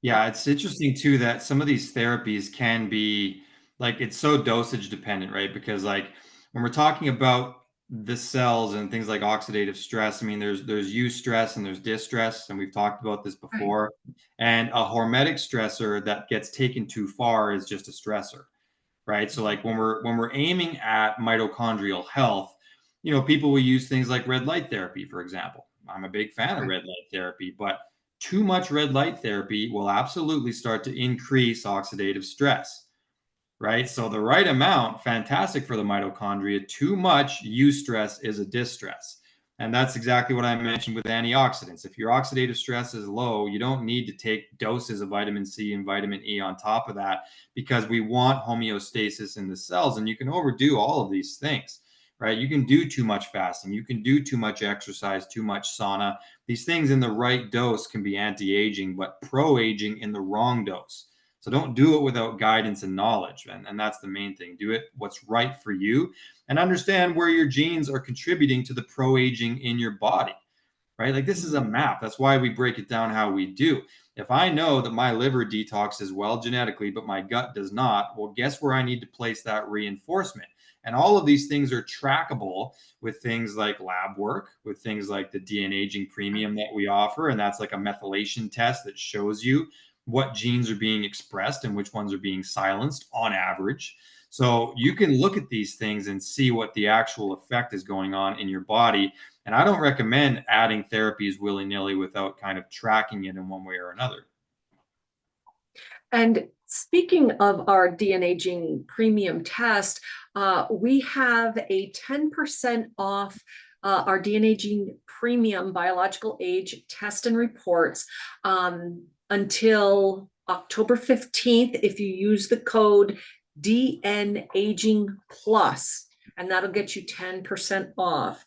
Yeah, it's interesting too that some of these therapies can be like it's so dosage dependent, right? Because like when we're talking about the cells and things like oxidative stress, I mean there's eustress and there's distress, and we've talked about this Right. before. And a hormetic stressor that gets taken too far is just a stressor, right? So like when we're aiming at mitochondrial health, people will use things like red light therapy, for example. I'm a big fan of Right. red light therapy, but too much red light therapy will absolutely start to increase oxidative stress, right? So the right amount, fantastic for the mitochondria. Too much eustress is a distress. And that's exactly what I mentioned with antioxidants. If your oxidative stress is low, you don't need to take doses of vitamin C and vitamin E on top of that, because we want homeostasis in the cells. And you can overdo all of these things, right? You can do too much fasting. You can do too much exercise, too much sauna. These things in the right dose can be anti-aging, but pro-aging in the wrong dose. So don't do it without guidance and knowledge. And that's the main thing. Do it what's right for you and understand where your genes are contributing to the pro aging in your body, right? Like this is a map. That's why we break it down how we do. If I know that my liver detoxes well genetically, but my gut does not, well, guess where I need to place that reinforcement? And all of these things are trackable with things like lab work, with things like the DNAging premium that we offer. And that's like a methylation test that shows you what genes are being expressed and which ones are being silenced on average. So you can look at these things and see what the actual effect is going on in your body. And I don't recommend adding therapies willy nilly without kind of tracking it in one way or another. And speaking of our DNAging premium test, we have a 10% off our DNAging premium biological age test and reports until October 15th if you use the code DNAging Plus, and that'll get you 10% off.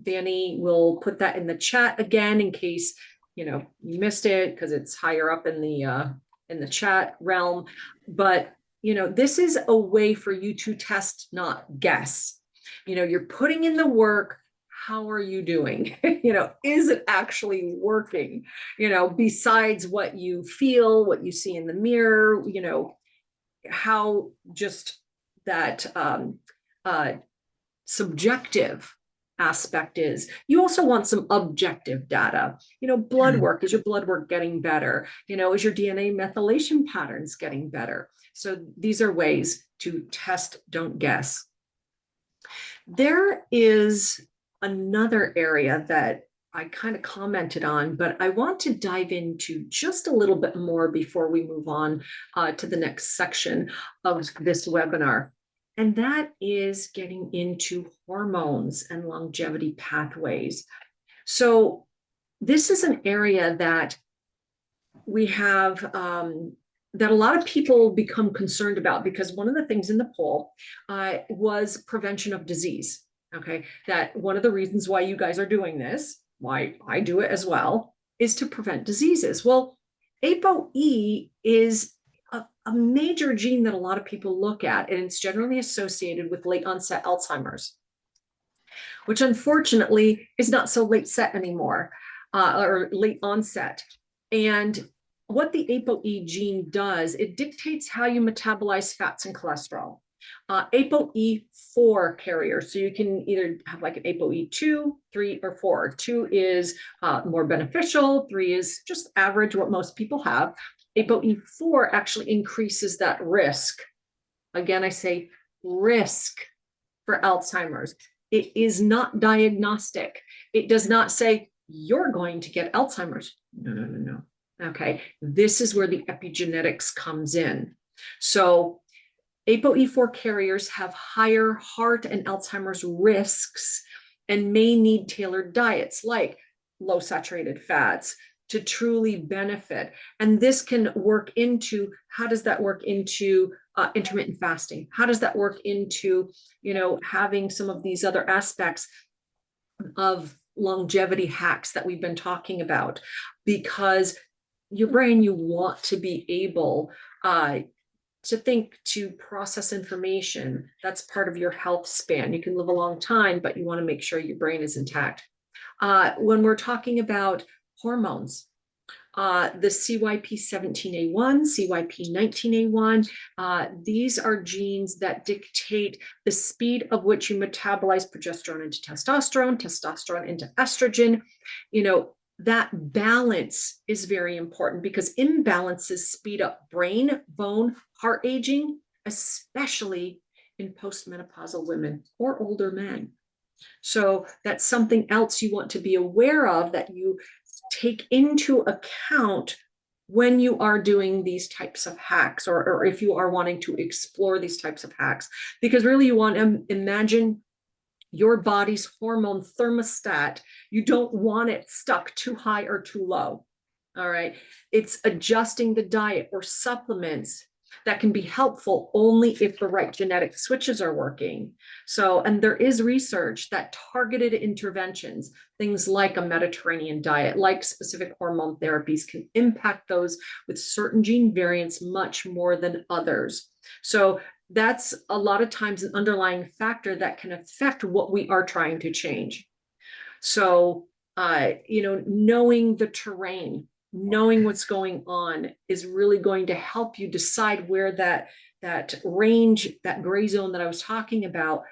Danny will put that in the chat again in case you missed it, because it's higher up in the chat realm. But this is a way for you to test, not guess. You're putting in the work. How are you doing? Is it actually working? Besides what you feel, what you see in the mirror, how just that subjective aspect is. You also want some objective data. Blood work. Is your blood work getting better? Is your DNA methylation patterns getting better? So these are ways to test, don't guess. There is another area that I kind of commented on, but I want to dive into just a little bit more before we move on to the next section of this webinar. And that is getting into hormones and longevity pathways. So this is an area that we have, that a lot of people become concerned about, because one of the things in the poll was prevention of disease. Okay, that one of the reasons why you guys are doing this, why I do it as well, is to prevent diseases. Well, ApoE is a major gene that a lot of people look at, and it's generally associated with late onset Alzheimer's, which unfortunately is not so late set anymore, or late onset. And what the ApoE gene does, it dictates how you metabolize fats and cholesterol. ApoE4 carrier, so you can either have like an ApoE2, 3, or 4. 2 is more beneficial, 3 is just average, what most people have. ApoE4 actually increases that risk. Again, I say risk for Alzheimer's. It is not diagnostic. It does not say you're going to get Alzheimer's. No. Okay, this is where the epigenetics comes in. So ApoE4 carriers have higher heart and Alzheimer's risks and may need tailored diets like low saturated fats to truly benefit. And this can work into, how does that work into intermittent fasting? How does that work into, having some of these other aspects of longevity hacks that we've been talking about? Because your brain, you want to be able to think, to process information. That's part of your health span. You can live a long time, but you want to make sure your brain is intact. When we're talking about hormones, the CYP17A1, CYP19A1, these are genes that dictate the speed of which you metabolize progesterone into testosterone, testosterone into estrogen. That balance is very important, because imbalances speed up brain, bone, heart aging, especially in postmenopausal women or older men. So that's something else you want to be aware of, that you take into account when you are doing these types of hacks, or if you are wanting to explore these types of hacks, because really you want to imagine your body's hormone thermostat. You don't want it stuck too high or too low. All right. It's adjusting the diet or supplements that can be helpful only if the right genetic switches are working. So, and there is research that targeted interventions, things like a Mediterranean diet, like specific hormone therapies, can impact those with certain gene variants much more than others. So that's a lot of times an underlying factor that can affect what we are trying to change. So, knowing the terrain, knowing what's going on is really going to help you decide where that range, that gray zone that I was talking about,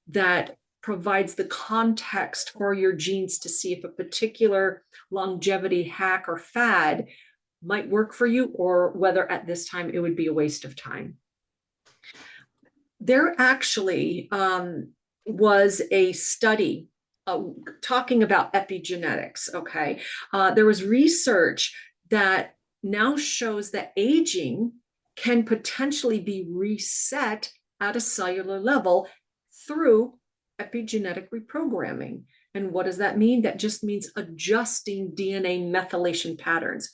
that provides the context for your genes to see if a particular longevity hack or fad might work for you, or whether at this time it would be a waste of time. There actually was a study talking about epigenetics, okay? There was research that now shows that aging can potentially be reset at a cellular level through epigenetic reprogramming. And what does that mean? That just means adjusting DNA methylation patterns.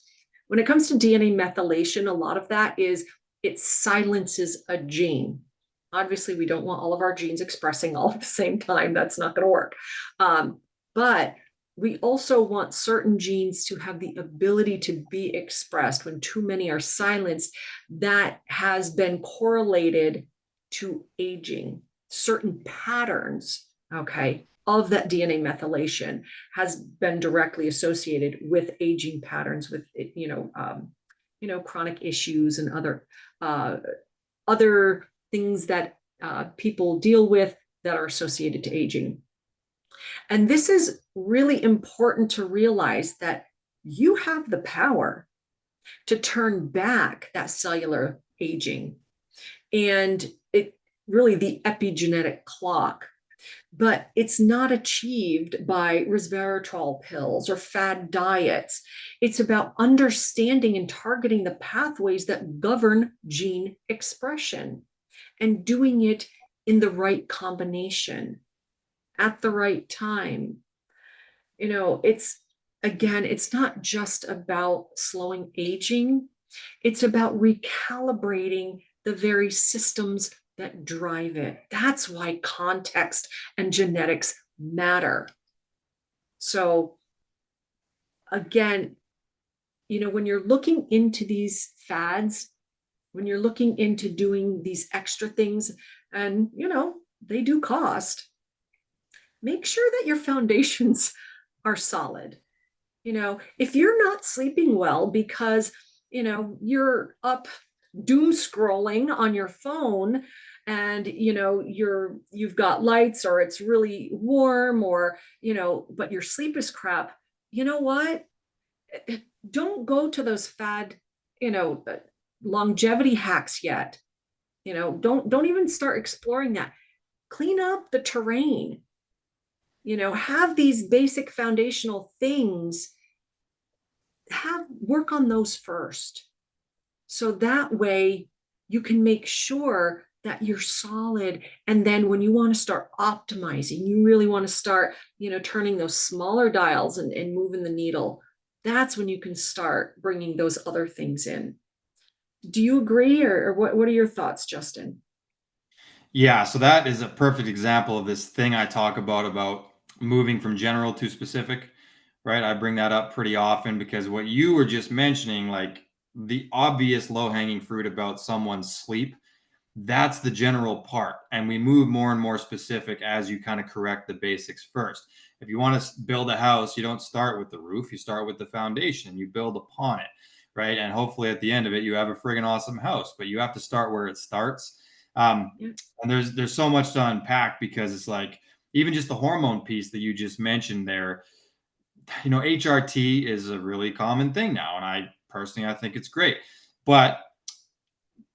When it comes to DNA methylation, a lot of that is it silences a gene. Obviously, we don't want all of our genes expressing all at the same time. That's not going to work. But we also want certain genes to have the ability to be expressed. When too many are silenced, that has been correlated to aging. Certain patterns, okay, of that DNA methylation has been directly associated with aging patterns, with chronic issues and other things that people deal with that are associated to aging. And this is really important to realize, that you have the power to turn back that cellular aging and it really the epigenetic clock. But it's not achieved by resveratrol pills or fad diets. It's about understanding and targeting the pathways that govern gene expression and doing it in the right combination at the right time. It's not just about slowing aging. It's about recalibrating the very systems that drive it. That's why context and genetics matter. So again, when you're looking into these fads, when you're looking into doing these extra things, and they do cost, make sure that your foundations are solid. If you're not sleeping well because you're up doom scrolling on your phone, and you've got lights, or it's really warm, or but your sleep is crap, you know what, don't go to those fad longevity hacks yet. Don't even start exploring that. Clean up the terrain. Have these basic foundational things, work on those first. So that way you can make sure that you're solid. And then when you want to start optimizing, you really want to start, turning those smaller dials and moving the needle. That's when you can start bringing those other things in. Do you agree, or what are your thoughts, Justin? Yeah, so that is a perfect example of this thing I talk about moving from general to specific, right? I bring that up pretty often because what you were just mentioning, like the obvious low-hanging fruit about someone's sleep, that's the general part. And we move more and more specific as you kind of correct the basics first. If you want to build a house, you don't start with the roof, you start with the foundation, you build upon it, right? And hopefully at the end of it, you have a friggin' awesome house, but you have to start where it starts. Yeah. And there's so much to unpack, because it's like, even just the hormone piece that you just mentioned there, HRT is a really common thing now. And I think it's great, but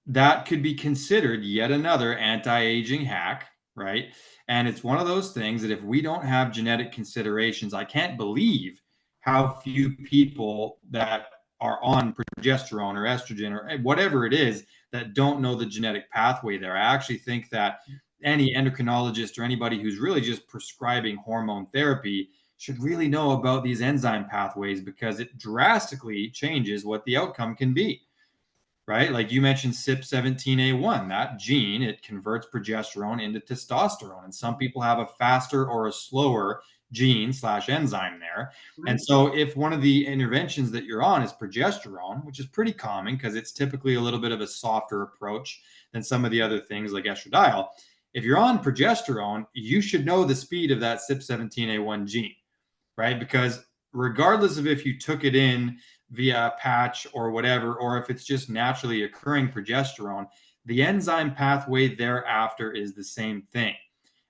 that could be considered yet another anti-aging hack, right? And it's one of those things that if we don't have genetic considerations, I can't believe how few people that are on progesterone or estrogen or whatever it is that don't know the genetic pathway there. I actually think that any endocrinologist or anybody who's really just prescribing hormone therapy should really know about these enzyme pathways, because it drastically changes what the outcome can be. Right? Like you mentioned CYP17A1, that gene, it converts progesterone into testosterone. And some people have a faster or a slower gene slash enzyme there. Right. And so if one of the interventions that you're on is progesterone, which is pretty common because it's typically a little bit of a softer approach than some of the other things like estradiol, if you're on progesterone, you should know the speed of that CYP17A1 gene, right? Because regardless of if you took it in via a patch or whatever, or if it's just naturally occurring progesterone, the enzyme pathway thereafter is the same thing.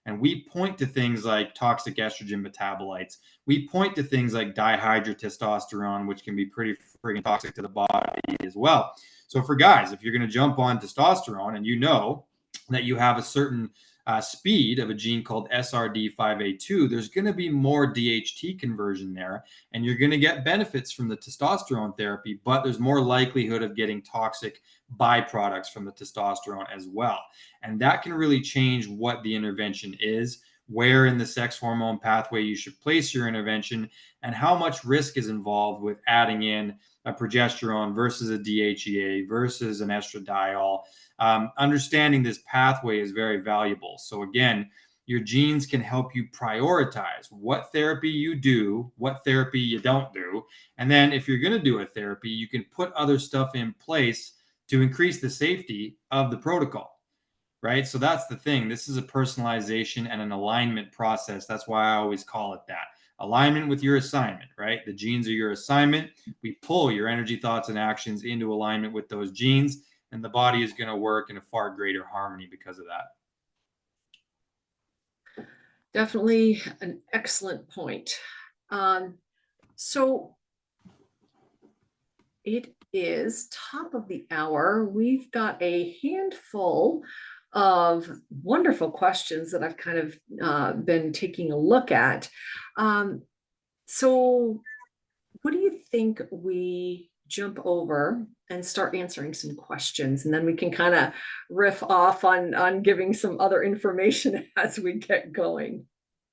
And we point to things like toxic estrogen metabolites. We point to things like dihydrotestosterone, which can be pretty friggin' toxic to the body as well. So for guys, if you're going to jump on testosterone and you know that you have a certain speed of a gene called SRD5A2, there's going to be more DHT conversion there, and you're going to get benefits from the testosterone therapy, but there's more likelihood of getting toxic byproducts from the testosterone as well. And that can really change what the intervention is, where in the sex hormone pathway you should place your intervention, and how much risk is involved with adding in a progesterone versus a DHEA versus an estradiol. Understanding this pathway is very valuable. So again, your genes can help you prioritize what therapy you do, what therapy you don't do. And then if you're going to do a therapy, you can put other stuff in place to increase the safety of the protocol, right? So that's the thing. This is a personalization and an alignment process. That's why I always call it that. Alignment with your assignment, right? The genes are your assignment. We pull your energy, thoughts, and actions into alignment with those genes, and the body is going to work in a far greater harmony because of that. Definitely an excellent point. So it is top of the hour. We've got a handful of wonderful questions that I've kind of been taking a look at. So what do you think we jump over and start answering some questions, and then we can kind of riff off on giving some other information as we get going?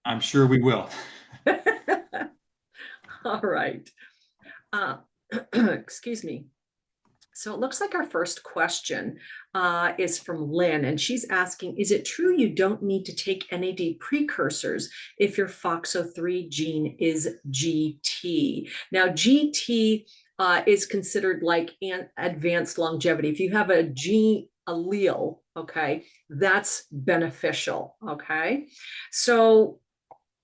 I'm sure we will. All right. Excuse me. So it looks like our first question is from Lynn, and she's asking, is it true you don't need to take NAD precursors if your FOXO3 gene is GT? Now, GT is considered like an advanced longevity. If you have a G allele, okay, that's beneficial, okay? So,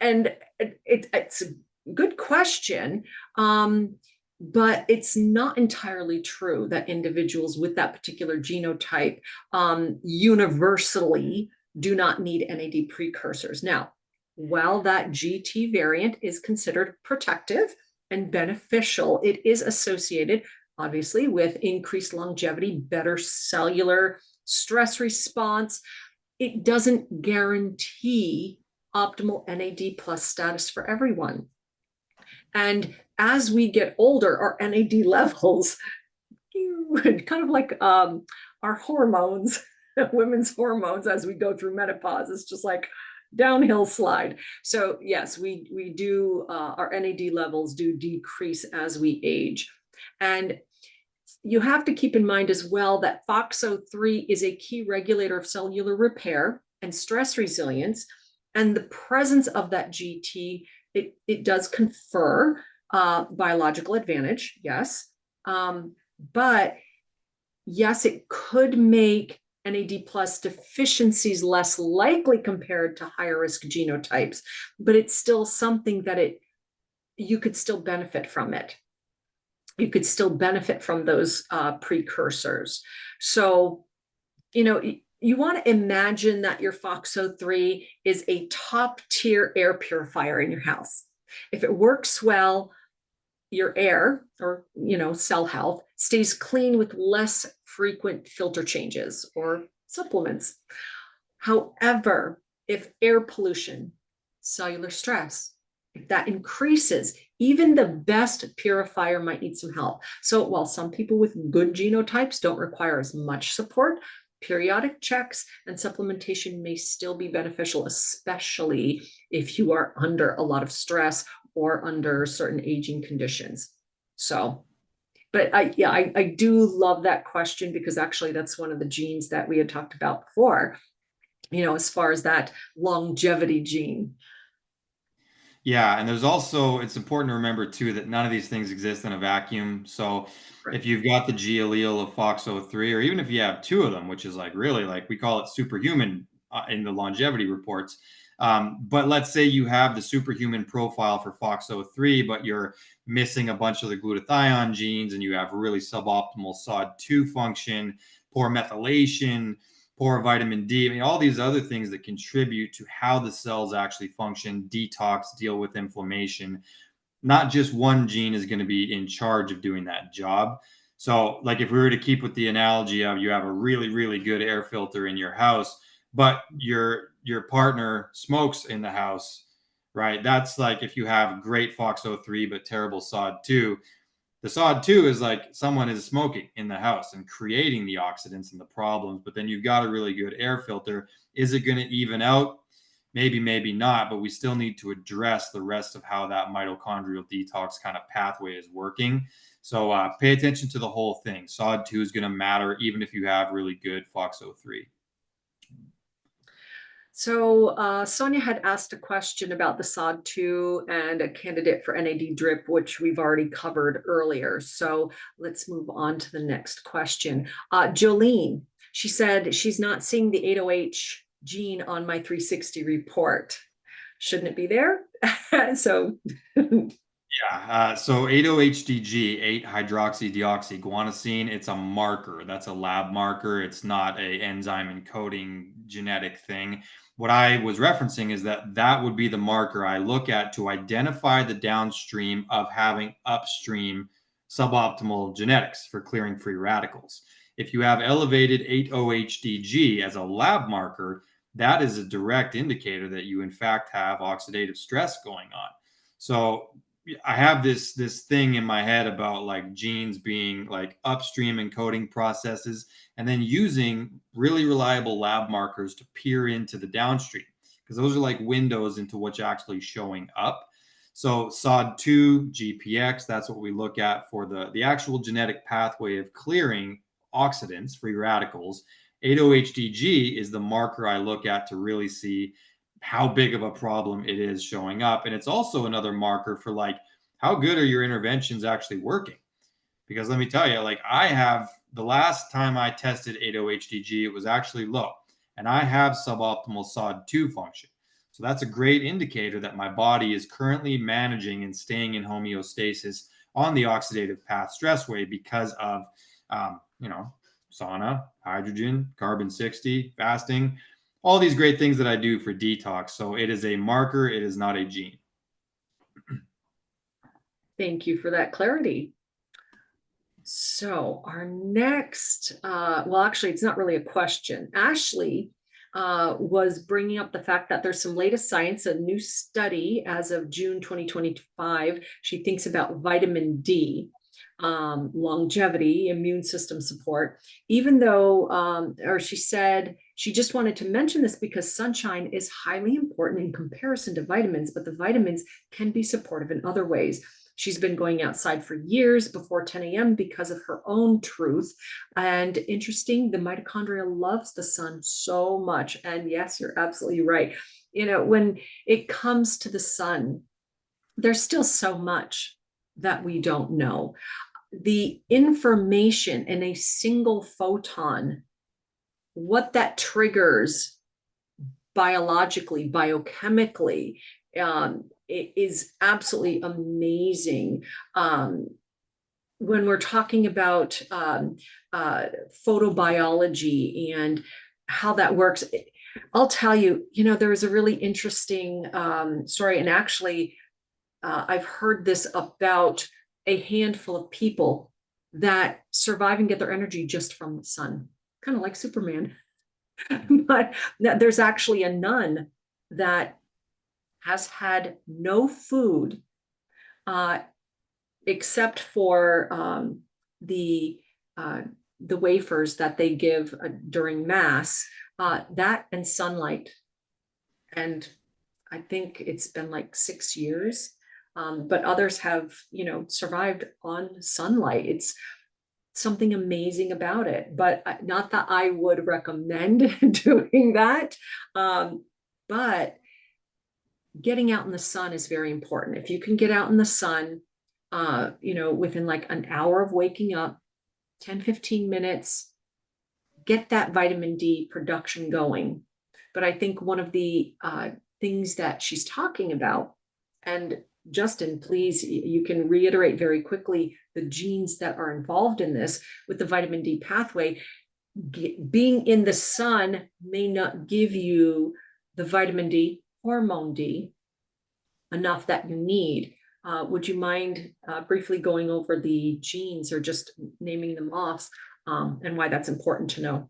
and it's a good question. But it's not entirely true that individuals with that particular genotype universally do not need NAD precursors. Now, while that GT variant is considered protective and beneficial, it is associated, obviously, with increased longevity, better cellular stress response. It doesn't guarantee optimal NAD plus status for everyone. And as we get older, our NAD levels, kind of like our hormones, women's hormones, as we go through menopause, it's just like downhill slide. So yes, we do, our NAD levels do decrease as we age. And you have to keep in mind as well that FOXO3 is a key regulator of cellular repair and stress resilience. And the presence of that GT, it does confer biological advantage, yes. But yes, it could make NAD plus deficiencies less likely compared to higher risk genotypes, but it's still something that you could still benefit from it. You could still benefit from those precursors. So, you want to imagine that your FOXO3 is a top tier air purifier in your house. If it works well, your air or cell health stays clean with less frequent filter changes or supplements. However, if air pollution, cellular stress, if that increases, even the best purifier might need some help. So while some people with good genotypes don't require as much support, periodic checks and supplementation may still be beneficial, especially if you are under a lot of stress or under certain aging conditions. So, but I do love that question, because actually that's one of the genes that we had talked about before, as far as that longevity gene. Yeah, and there's also, it's important to remember too that none of these things exist in a vacuum. So Right. if you've got the G allele of FOXO3, or even if you have two of them, which is like really, like we call it superhuman in the longevity reports. But let's say you have the superhuman profile for FOXO3, but you're missing a bunch of the glutathione genes, and you have really suboptimal SOD2 function, poor methylation, poor vitamin D. I mean, all these other things that contribute to how the cells actually function, detox, deal with inflammation. Not just one gene is going to be in charge of doing that job. So, like if we were to keep with the analogy of you have a really, really good air filter in your house, but your partner smokes in the house, right? That's like if you have great FOXO3 but terrible SOD2. The SOD2 is like someone is smoking in the house and creating the oxidants and the problems, but then you've got a really good air filter. Is it going to even out? maybe, maybe not, but we still need to address the rest of how that mitochondrial detox kind of pathway is working. So pay attention to the whole thing. SOD2 is going to matter even if you have really good FOXO3. So Sonia had asked a question about the SOD2 and a candidate for NAD drip, which we've already covered earlier. So let's move on to the next question. Jolene, she said she's not seeing the 8OH gene on my 360 report. Shouldn't it be there? So Yeah, so 8-OHDG, 8-hydroxydeoxyguanosine, it's a marker. That's a lab marker. It's not a enzyme encoding genetic thing. What I was referencing is that that would be the marker I look at to identify the downstream of having upstream suboptimal genetics for clearing free radicals. If you have elevated 8-OHDG as a lab marker, that is a direct indicator that you in fact have oxidative stress going on. So I have this thing in my head about like genes being like upstream encoding processes and then using really reliable lab markers to peer into the downstream because those are like windows into what's actually showing up. So SOD2, GPX, that's what we look at for the actual genetic pathway of clearing oxidants, free radicals. 8-OHDG is the marker I look at to really see how big of a problem it is showing up. And it's also another marker for like, how good are your interventions actually working? Because let me tell you, like I have the last time I tested 8-OHDG, it was actually low and I have suboptimal SOD2 function. So that's a great indicator that my body is currently managing and staying in homeostasis on the oxidative path stressway because of, sauna, hydrogen, carbon 60, fasting, all these great things that I do for detox. So it is a marker, it is not a gene. thank you for that clarity. So our next, well, actually, it's not really a question. Ashley was bringing up the fact that there's some latest science, a new study as of June 2025. She thinks about vitamin D, longevity, immune system support, even though, or she said she just wanted to mention this because sunshine is highly important in comparison to vitamins, but the vitamins can be supportive in other ways. She's been going outside for years before 10 a.m. because of her own truth. And interesting, the mitochondria loves the sun so much. And yes, you're absolutely right. You know, when it comes to the sun, there's still so much that we don't know. The information in a single photon, what that triggers biologically, biochemically, it is absolutely amazing. When we're talking about photobiology and how that works, I'll tell you, there was a really interesting story, and actually, I've heard this about a handful of people that survive and get their energy just from the sun, kind of like Superman. But there's actually a nun that has had no food except for the wafers that they give during mass, that and sunlight. And I think it's been like 6 years, but others have, survived on sunlight. It's something amazing about it, but not that I would recommend doing that. But getting out in the sun is very important. If you can get out in the sun, within like an hour of waking up, 10, 15 minutes, get that vitamin D production going. But I think one of the things that she's talking about, and Justin, please, you can reiterate very quickly the genes that are involved in this with the vitamin D pathway. Being in the sun may not give you the vitamin D, hormone D, enough that you need. Would you mind briefly going over the genes or just naming them off and why that's important to know?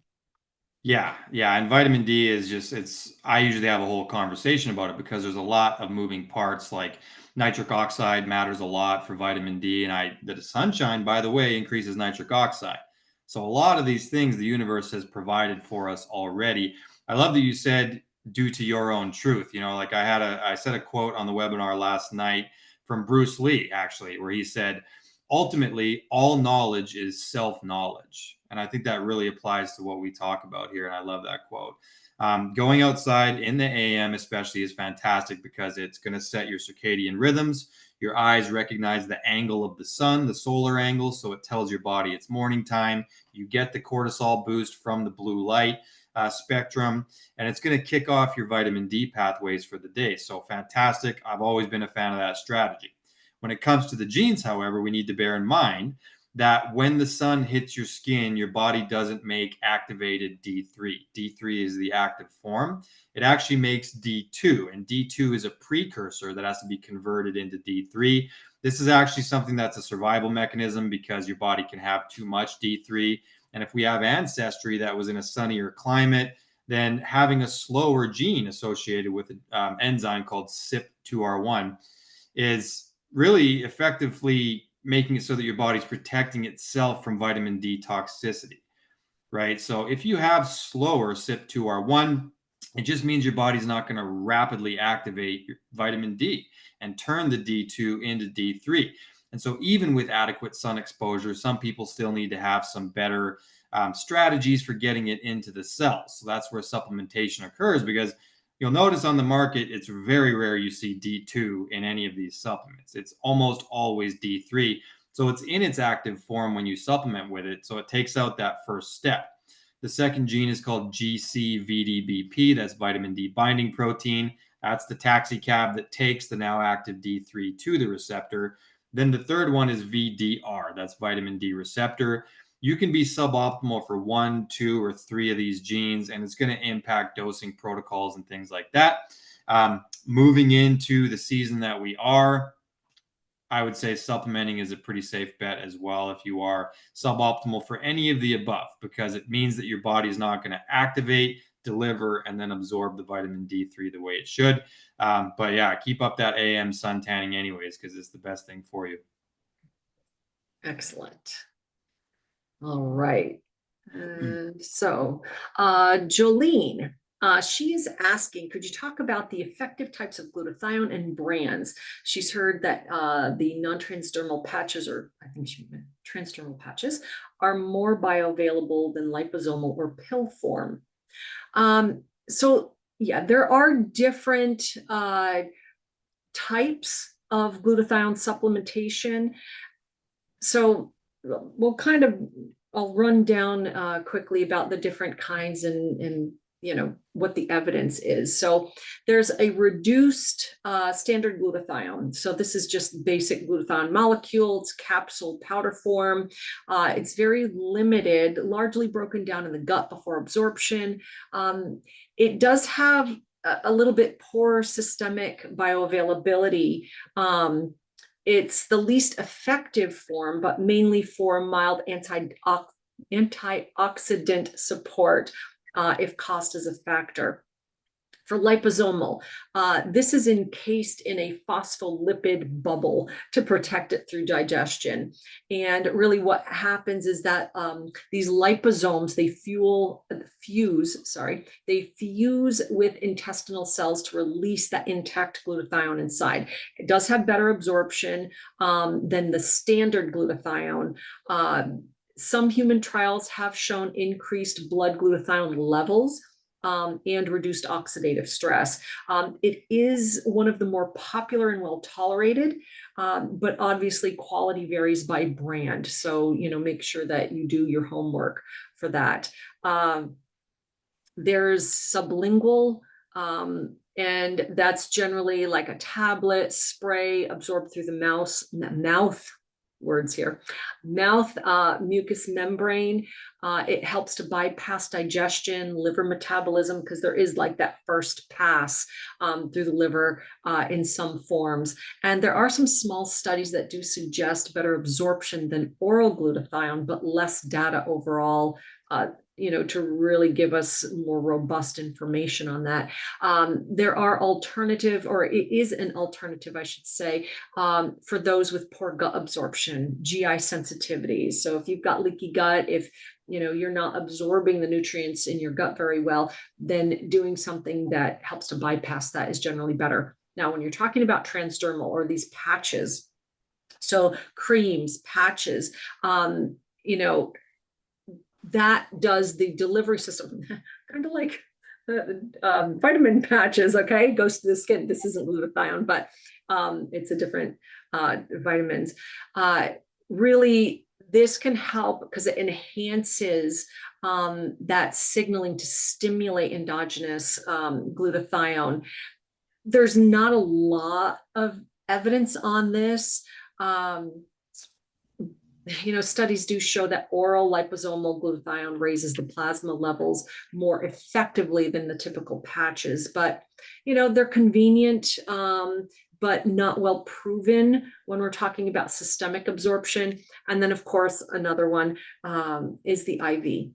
Yeah, yeah, and vitamin D is just I usually have a whole conversation about it because there's a lot of moving parts like nitric oxide matters a lot for vitamin D and the sunshine by the way increases nitric oxide. So a lot of these things the universe has provided for us already. I love that you said due to your own truth. You know, like I said a quote on the webinar last night from Bruce Lee, actually, where he said, ultimately, all knowledge is self-knowledge. And I think that really applies to what we talk about here. And I love that quote. Going outside in the AM especially is fantastic because it's going to set your circadian rhythms. Your eyes recognize the angle of the sun, the solar angle, so it tells your body it's morning time. You get the cortisol boost from the blue light spectrum, and it's going to kick off your vitamin D pathways for the day. So fantastic. I've always been a fan of that strategy. When it comes to the genes, however, we need to bear in mind that when the sun hits your skin, your body doesn't make activated D3. D3 is the active form. It actually makes D2, and D2 is a precursor that has to be converted into D3. This is actually something that's a survival mechanism because your body can have too much D3. And if we have ancestry that was in a sunnier climate, then having a slower gene associated with an enzyme called CYP2R1 is really effectively making it so that your body's protecting itself from vitamin D toxicity, right? So if you have slower CYP2R1, it just means your body's not going to rapidly activate your vitamin D and turn the D2 into D3. And so even with adequate sun exposure, some people still need to have some better strategies for getting it into the cells. So that's where supplementation occurs, because you'll notice on the market, it's very rare you see D2 in any of these supplements. It's almost always D3. So it's in its active form when you supplement with it. So it takes out that first step. The second gene is called GCVDBP. That's vitamin D binding protein. That's the taxi cab that takes the now active D3 to the receptor. Then the third one is VDR. That's vitamin D receptor. You can be suboptimal for 1, 2, or 3 of these genes, and it's going to impact dosing protocols and things like that. Moving into the season that we are, I would say supplementing is a pretty safe bet as well if you are suboptimal for any of the above, because it means that your body is not going to activate, deliver, and then absorb the vitamin D3 the way it should. But yeah, keep up that AM sun tanning anyways, because it's the best thing for you. Excellent. All right. So, Jolene, she's asking, could you talk about the effective types of glutathione and brands? She's heard that the non-transdermal patches, or I think she meant transdermal patches, are more bioavailable than liposomal or pill form. So yeah, there are different types of glutathione supplementation. So we'll kind of, I'll run down quickly about the different kinds and you know what the evidence is. So there's a reduced standard glutathione. So this is just basic glutathione molecules, capsule powder form. It's very limited, largely broken down in the gut before absorption. It does have a little bit poor systemic bioavailability. It's the least effective form, but mainly for mild antioxidant support if cost is a factor. For liposomal, this is encased in a phospholipid bubble to protect it through digestion. And really what happens is that these liposomes, they fuse with intestinal cells to release that intact glutathione inside. It does have better absorption than the standard glutathione. Some human trials have shown increased blood glutathione levels and reduced oxidative stress. It is one of the more popular and well tolerated, but obviously quality varies by brand. So, you know, make sure that you do your homework for that. There's sublingual, and that's generally like a tablet, spray, absorbed through the mouth mucous membrane. It helps to bypass digestion, liver metabolism, because there is like that first pass through the liver in some forms. And there are some small studies that do suggest better absorption than oral glutathione, but less data overall, you know, to really give us more robust information on that. There are alternative, or it is an alternative, I should say, for those with poor gut absorption, GI sensitivities. So if you've got leaky gut, if you're not absorbing the nutrients in your gut very well, then doing something that helps to bypass that is generally better. Now, when you're talking about transdermal or these patches, so creams, patches, that does the delivery system, kind of like vitamin patches, okay, goes to the skin. This isn't glutathione, but it's a different vitamins. Really, this can help because it enhances that signaling to stimulate endogenous glutathione. There's not a lot of evidence on this. Studies do show that oral liposomal glutathione raises the plasma levels more effectively than the typical patches, but they're convenient, but not well proven when we're talking about systemic absorption. And then, of course, another one is the IV.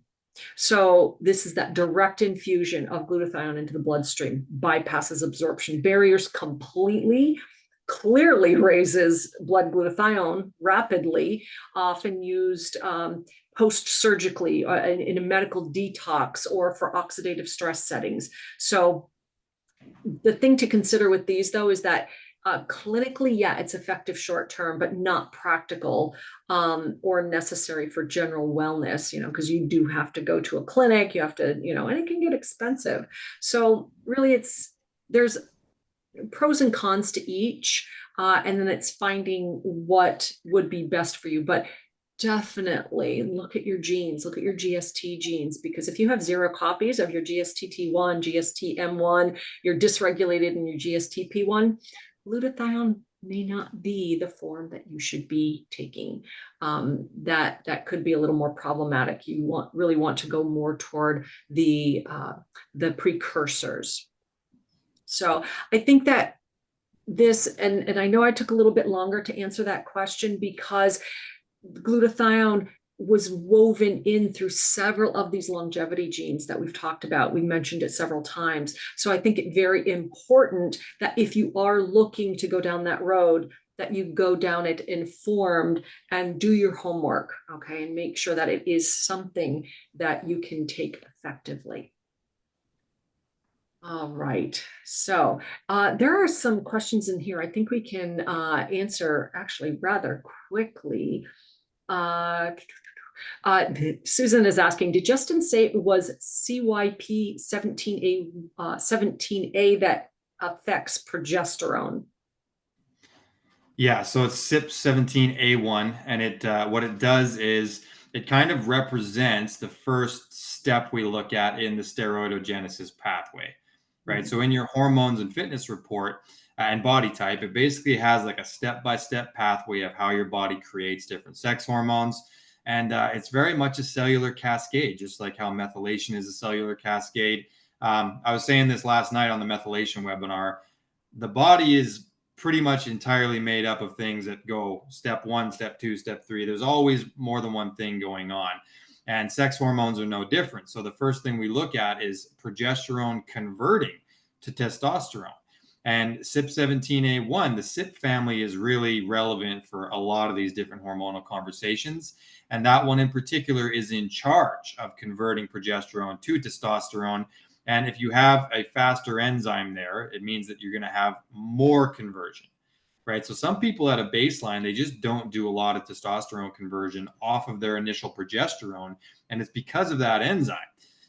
So this is that direct infusion of glutathione into the bloodstream, bypasses absorption barriers completely, clearly raises blood glutathione rapidly, often used post-surgically in a medical detox or for oxidative stress settings. So the thing to consider with these, though, is that clinically, yeah, it's effective short term, but not practical or necessary for general wellness, because you do have to go to a clinic, you have to, and it can get expensive. So really there's pros and cons to each, and then it's finding what would be best for you. But definitely look at your genes, look at your GST genes, because if you have 0 copies of your GSTT1, GSTM1, you're dysregulated in your GSTP1, glutathione may not be the form that you should be taking. That could be a little more problematic. You really want to go more toward the precursors. So I think that this, and I know I took a little bit longer to answer that question because glutathione was woven in through several of these longevity genes that we've talked about. We mentioned it several times. So I think it's very important that if you are looking to go down that road, that you go down it informed and do your homework, okay, and make sure that it is something that you can take effectively. All right, so there are some questions in here I think we can answer actually rather quickly. Susan is asking, did Justin say it was CYP 17A that affects progesterone? Yeah, so it's CYP17A1, and what it does is it kind of represents the first step we look at in the steroidogenesis pathway, right? Mhm. So in your hormones and fitness report and body type, it basically has like a step-by-step pathway of how your body creates different sex hormones. And it's very much a cellular cascade, just like how methylation is a cellular cascade. I was saying this last night on the methylation webinar. The body is pretty much entirely made up of things that go step 1, step 2, step 3. There's always more than one thing going on. And sex hormones are no different. So the first thing we look at is progesterone converting to testosterone. And CYP17A1, the CYP family, is really relevant for a lot of these different hormonal conversations. And that one in particular is in charge of converting progesterone to testosterone. And if you have a faster enzyme there, it means that you're going to have more conversion, right? So some people at a baseline, they just don't do a lot of testosterone conversion off of their initial progesterone. And it's because of that enzyme.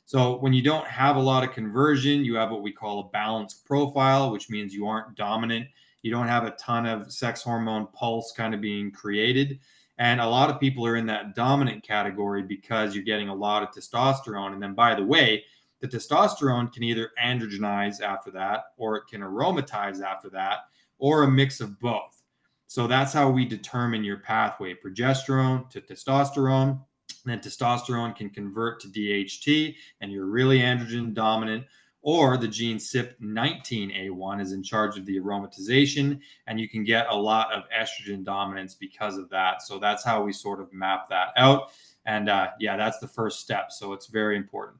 So when you don't have a lot of conversion, you have what we call a balanced profile, which means you aren't dominant. You don't have a ton of sex hormone pulse kind of being created. And a lot of people are in that dominant category because you're getting a lot of testosterone. And then, by the way, the testosterone can either androgenize after that, or it can aromatize after that, or a mix of both. So that's how we determine your pathway: progesterone to testosterone. And then testosterone can convert to DHT, and you're really androgen dominant. Or the gene CYP19A1 is in charge of the aromatization, and you can get a lot of estrogen dominance because of that. So that's how we sort of map that out. And yeah, that's the first step. So it's very important.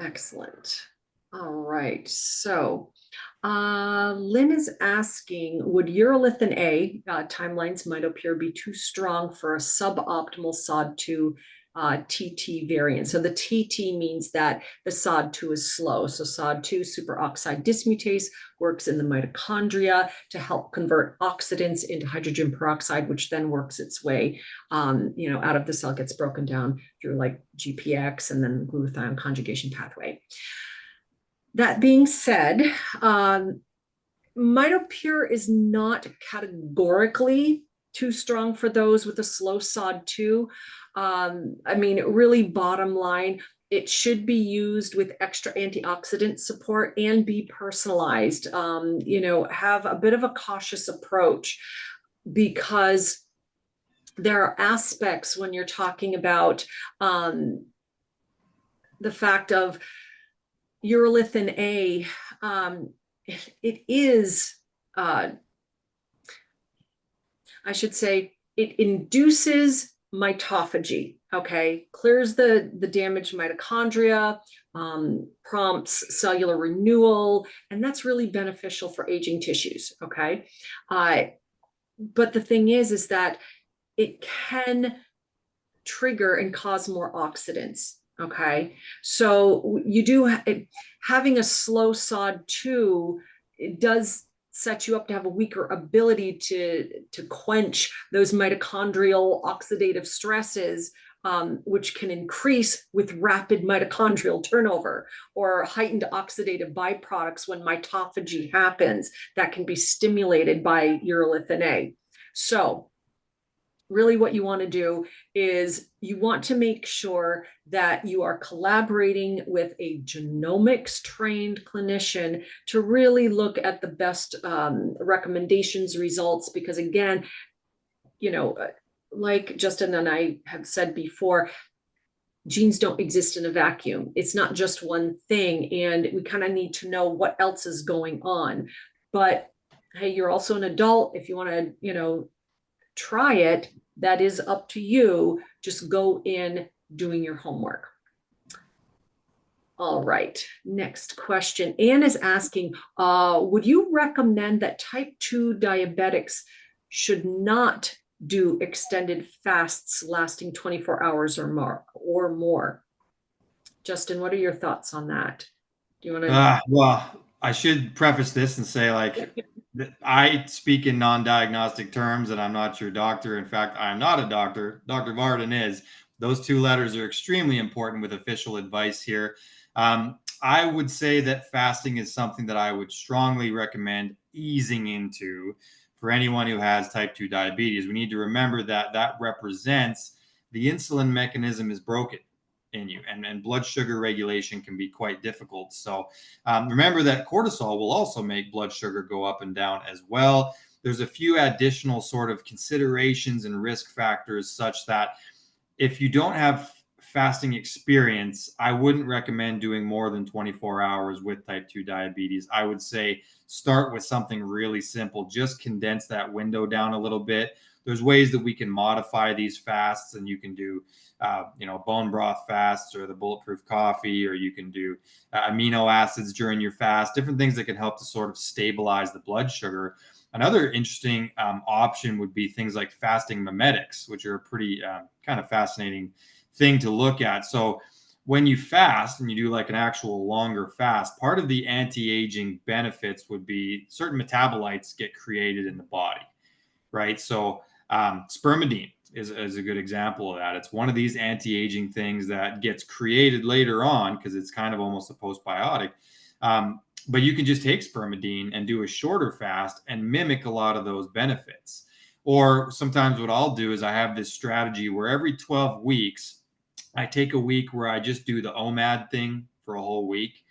Excellent. All right. So Lynn is asking, would urolithin A timelines might appear be too strong for a suboptimal SOD2 TT variant. So the TT means that the SOD2 is slow. So SOD2 superoxide dismutase works in the mitochondria to help convert oxidants into hydrogen peroxide, which then works its way, out of the cell, gets broken down through like GPX and then glutathione conjugation pathway. That being said, MitoPure is not categorically too strong for those with a slow SOD2. Really, bottom line, it should be used with extra antioxidant support and be personalized. Have a bit of a cautious approach, because there are aspects when you're talking about the fact of urolithin A. It is, I should say, it induces mitophagy, okay? Clears the damaged mitochondria, prompts cellular renewal, and that's really beneficial for aging tissues, okay? But the thing is that it can trigger and cause more oxidants, okay? So you do, having a slow SOD2, it does set you up to have a weaker ability to quench those mitochondrial oxidative stresses, which can increase with rapid mitochondrial turnover or heightened oxidative byproducts when mitophagy happens that can be stimulated by urolithin A. So really what you want to do is you want to make sure that you are collaborating with a genomics trained clinician to really look at the best recommendations, results, because again, like Justin and I have said before, genes don't exist in a vacuum. It's not just one thing, and we kind of need to know what else is going on. But hey, you're also an adult. If you want to, try it, that is up to you. Just go in doing your homework. All right, next question. Anne is asking, would you recommend that type 2 diabetics should not do extended fasts lasting 24 hours or more? Justin, what are your thoughts on that? Do you want to? Well, I should preface this and say, like, I speak in non-diagnostic terms, and I'm not your doctor. In fact, I'm not a doctor. Dr. Varden is. Those two letters are extremely important with official advice here. I would say that fasting is something that I would strongly recommend easing into for anyone who has type 2 diabetes. We need to remember that that represents the insulin mechanism is broken in you, and blood sugar regulation can be quite difficult. So remember that cortisol will also make blood sugar go up and down as well. There's a few additional sort of considerations and risk factors such that if you don't have fasting experience, I wouldn't recommend doing more than 24 hours with type 2 diabetes. I would say start with something really simple. Just condense that window down a little bit. There's ways that we can modify these fasts, and you can do, bone broth fasts or the bulletproof coffee, or you can do amino acids during your fast, different things that can help to sort of stabilize the blood sugar. Another interesting option would be things like fasting mimetics, which are a pretty kind of fascinating thing to look at. So when you fast and you do like an actual longer fast, part of the anti-aging benefits would be certain metabolites get created in the body, right? So spermidine is a good example of that. It's one of these anti-aging things that gets created later on because it's kind of almost a postbiotic. But you can just take spermidine and do a shorter fast and mimic a lot of those benefits. Or sometimes what I'll do is I have this strategy where every 12 weeks, I take a week where I just do the OMAD thing for a whole week,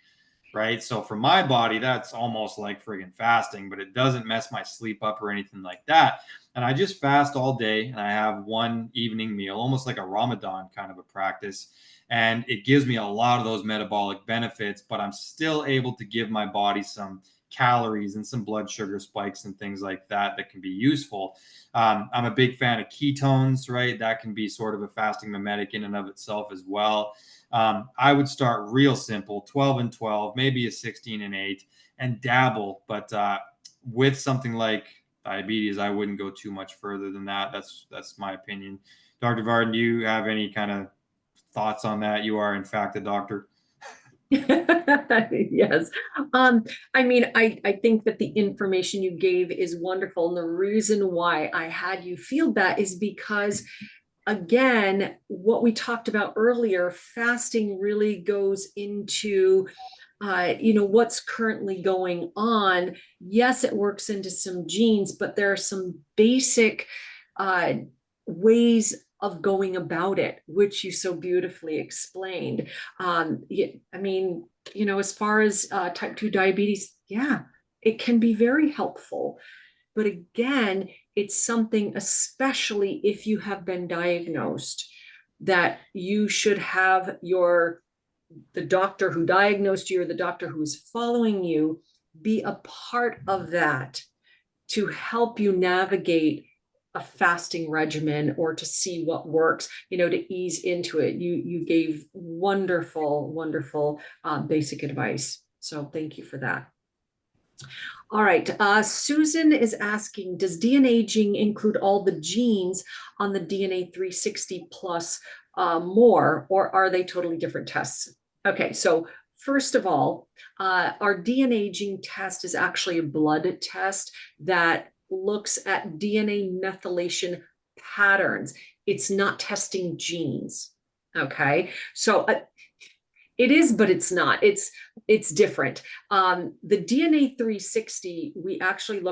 right? So for my body, that's almost like friggin' fasting, but it doesn't mess my sleep up or anything like that. And I just fast all day and I have one evening meal, almost like a Ramadan kind of a practice. And it gives me a lot of those metabolic benefits, but I'm still able to give my body some calories and some blood sugar spikes and things like that that can be useful. I'm a big fan of ketones, right? That can be sort of a fasting mimetic in and of itself as well. I would start real simple, 12 and 12, maybe a 16 and 8, and dabble. But with something like diabetes, I wouldn't go too much further than that. That's my opinion. Dr. Varden, do you have any kind of thoughts on that? You are, in fact, a doctor. Yes. I mean, I think that the information you gave is wonderful. And the reason why I had you feel that is because, again, what we talked about earlier, fasting really goes into what's currently going on. Yes, it works into some genes, but there are some basic uh, ways of going about it, which you so beautifully explained. I mean, as far as type 2 diabetes, yeah, it can be very helpful. But again, it's something, especially if you have been diagnosed, that you should have the doctor who diagnosed you or the doctor who is following you be a part of that to help you navigate a fasting regimen or to see what works, to ease into it. You gave wonderful, wonderful basic advice. So thank you for that. All right. Susan is asking, does DNAging include all the genes on the DNA 360 plus more, or are they totally different tests? Okay. So first of all, our DNAging test is actually a blood test that looks at DNA methylation patterns. It's not testing genes. Okay. So it is, but it's not. It's different. The DNA 360, we actually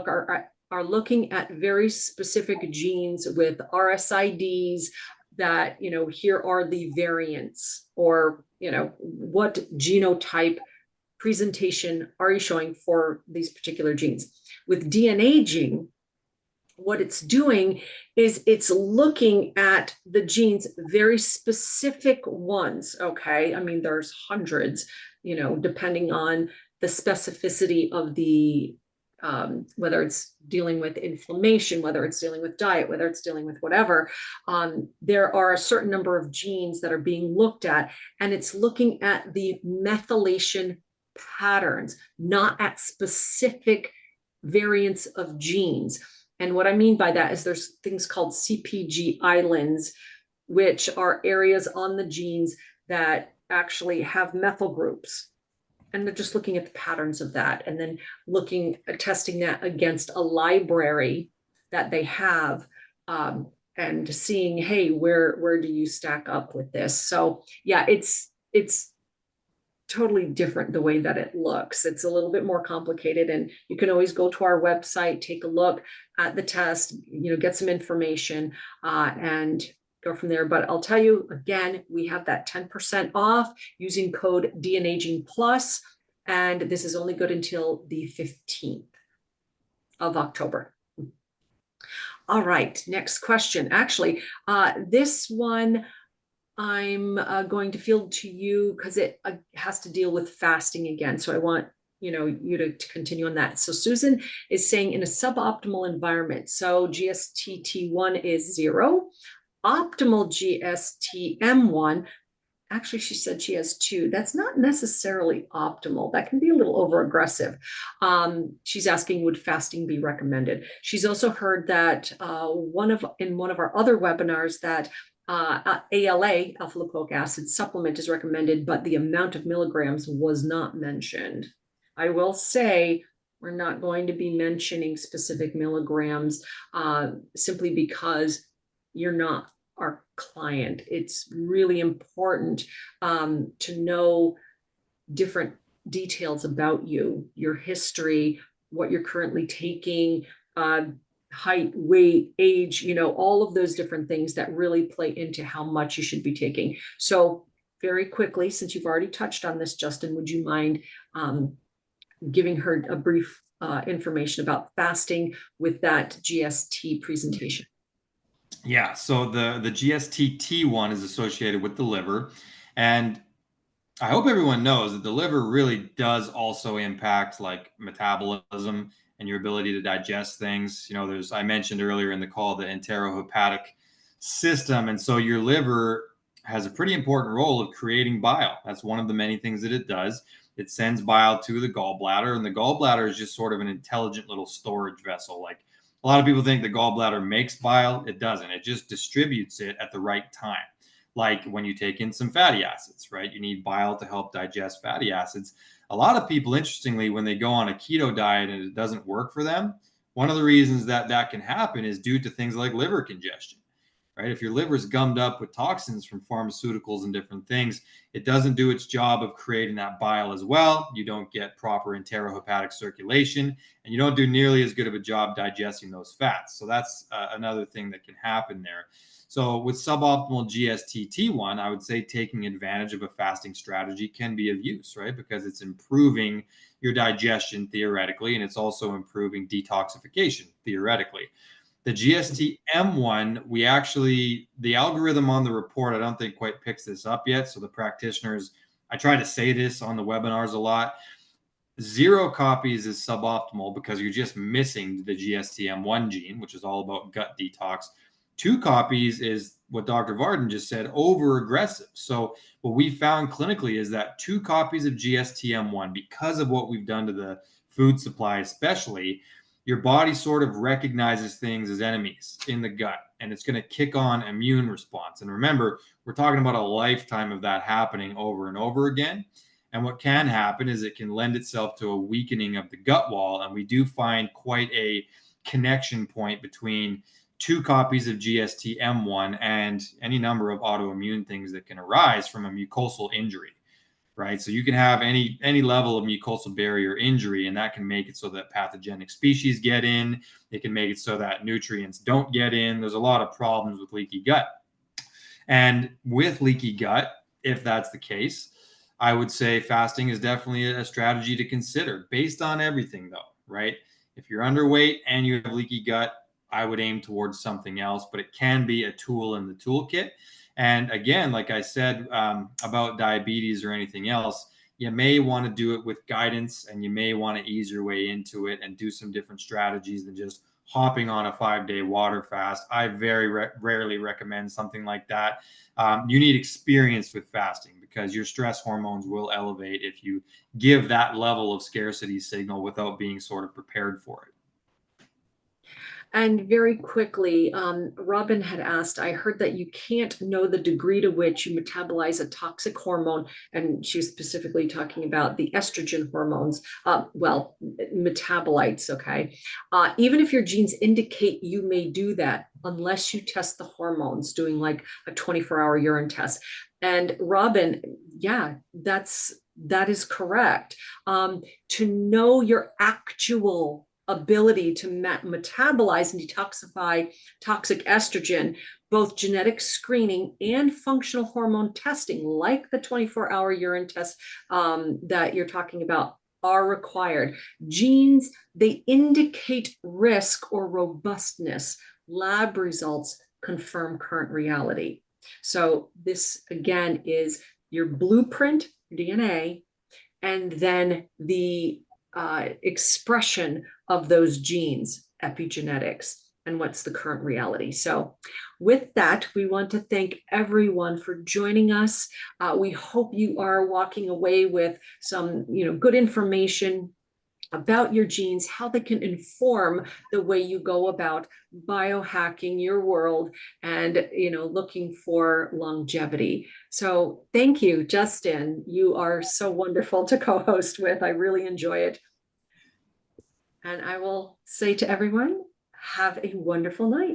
are looking at very specific genes with RSIDs that, here are the variants, or, what genotype presentation are you showing for these particular genes. With DNAging, what it's doing is it's looking at the genes, very specific ones. Okay. I mean, there's hundreds, depending on the specificity of the, whether it's dealing with inflammation, whether it's dealing with diet, whether it's dealing with whatever, there are a certain number of genes that are being looked at, and it's looking at the methylation patterns, not at specific variants of genes. And what I mean by that is there's things called CPG islands, which are areas on the genes that actually have methyl groups. And they're just looking at the patterns of that, and then testing that against a library that they have, and seeing, hey, where do you stack up with this? So yeah, it's totally different the way that it looks. It's a little bit more complicated, and you can always go to our website, take a look at the test, get some information, and go from there. But I'll tell you again, we have that 10% off using code DNAging Plus, and this is only good until the 15th of October. All right, next question. Actually, this one I'm going to field to you because it has to deal with fasting again. So I want you to continue on that. So Susan is saying, in a suboptimal environment, so GST-T1 is 0, optimal GST-M1. Actually, she said she has 2. That's not necessarily optimal. That can be a little over aggressive. She's asking, would fasting be recommended? She's also heard that in one of our other webinars that ALA, alpha lipoic acid supplement, is recommended, but the amount of milligrams was not mentioned. I will say we're not going to be mentioning specific milligrams simply because you're not our client. It's really important to know different details about you, your history, what you're currently taking, height, weight, age, all of those different things that really play into how much you should be taking. So very quickly, since you've already touched on this, Justin, would you mind giving her a brief information about fasting with that GST presentation? Yeah, so the GST-T1 is associated with the liver, and I hope everyone knows that the liver really does also impact like metabolism and your ability to digest things. I mentioned earlier in the call the enterohepatic system, and so your liver has a pretty important role of creating bile. That's one of the many things that it does. It sends bile to the gallbladder, and the gallbladder is just sort of an intelligent little storage vessel. Like, a lot of people think the gallbladder makes bile. It doesn't. It just distributes it at the right time. like when you take in some fatty acids, right? You need bile to help digest fatty acids. A lot of people, interestingly, when they go on a keto diet and it doesn't work for them, one of the reasons that that can happen is due to things like liver congestion, right? If your liver is gummed up with toxins from pharmaceuticals and different things, it doesn't do its job of creating that bile as well. You don't get proper enterohepatic circulation, and you don't do nearly as good of a job digesting those fats. So that's another thing that can happen there. So with suboptimal GST-T1, I would say taking advantage of a fasting strategy can be of use, right? Because it's improving your digestion theoretically, and it's also improving detoxification theoretically. The GST-M1, we actually, the algorithm on the report, I don't think quite picks this up yet. So the practitioners, I try to say this on the webinars a lot. 0 copies is suboptimal because you're just missing the GST-M1 gene, which is all about gut detox. 2 copies is what Dr. Varden just said, over aggressive. So what we found clinically is that 2 copies of GST-M1, because of what we've done to the food supply, especially, your body sort of recognizes things as enemies in the gut, and it's going to kick on immune response. And remember, we're talking about a lifetime of that happening over and over again. And what can happen is it can lend itself to a weakening of the gut wall. And we do find quite a connection point between 2 copies of GST-M1 and any number of autoimmune things that can arise from a mucosal injury, right? So you can have any level of mucosal barrier injury, and that can make it so that pathogenic species get in. It can make it so that nutrients don't get in. There's a lot of problems with leaky gut. And with leaky gut, if that's the case, I would say fasting is definitely a strategy to consider based on everything, though, right? If you're underweight and you have leaky gut, I would aim towards something else, but it can be a tool in the toolkit. And again, like I said about diabetes or anything else, you may want to do it with guidance, and you may want to ease your way into it and do some different strategies than just hopping on a 5-day water fast. I very rarely recommend something like that. You need experience with fasting because your stress hormones will elevate if you give that level of scarcity signal without being sort of prepared for it. And very quickly, Robin had asked, I heard that you can't know the degree to which you metabolize a toxic hormone. And she was specifically talking about the estrogen hormones, metabolites, okay? Even if your genes indicate you may do that, unless you test the hormones, doing like a 24-hour urine test. And Robin, yeah, that is correct. To know your actual ability to metabolize and detoxify toxic estrogen, both genetic screening and functional hormone testing, like the 24-hour urine test that you're talking about, are required. Genes, they indicate risk or robustness. Lab results confirm current reality. So this, again, is your blueprint, DNA, and then the expression of those genes, epigenetics, and what's the current reality. So with that, we want to thank everyone for joining us. We hope you are walking away with some, good information about your genes, how they can inform the way you go about biohacking your world and, looking for longevity. So thank you, Justin. You are so wonderful to co-host with. I really enjoy it. And I will say to everyone, have a wonderful night.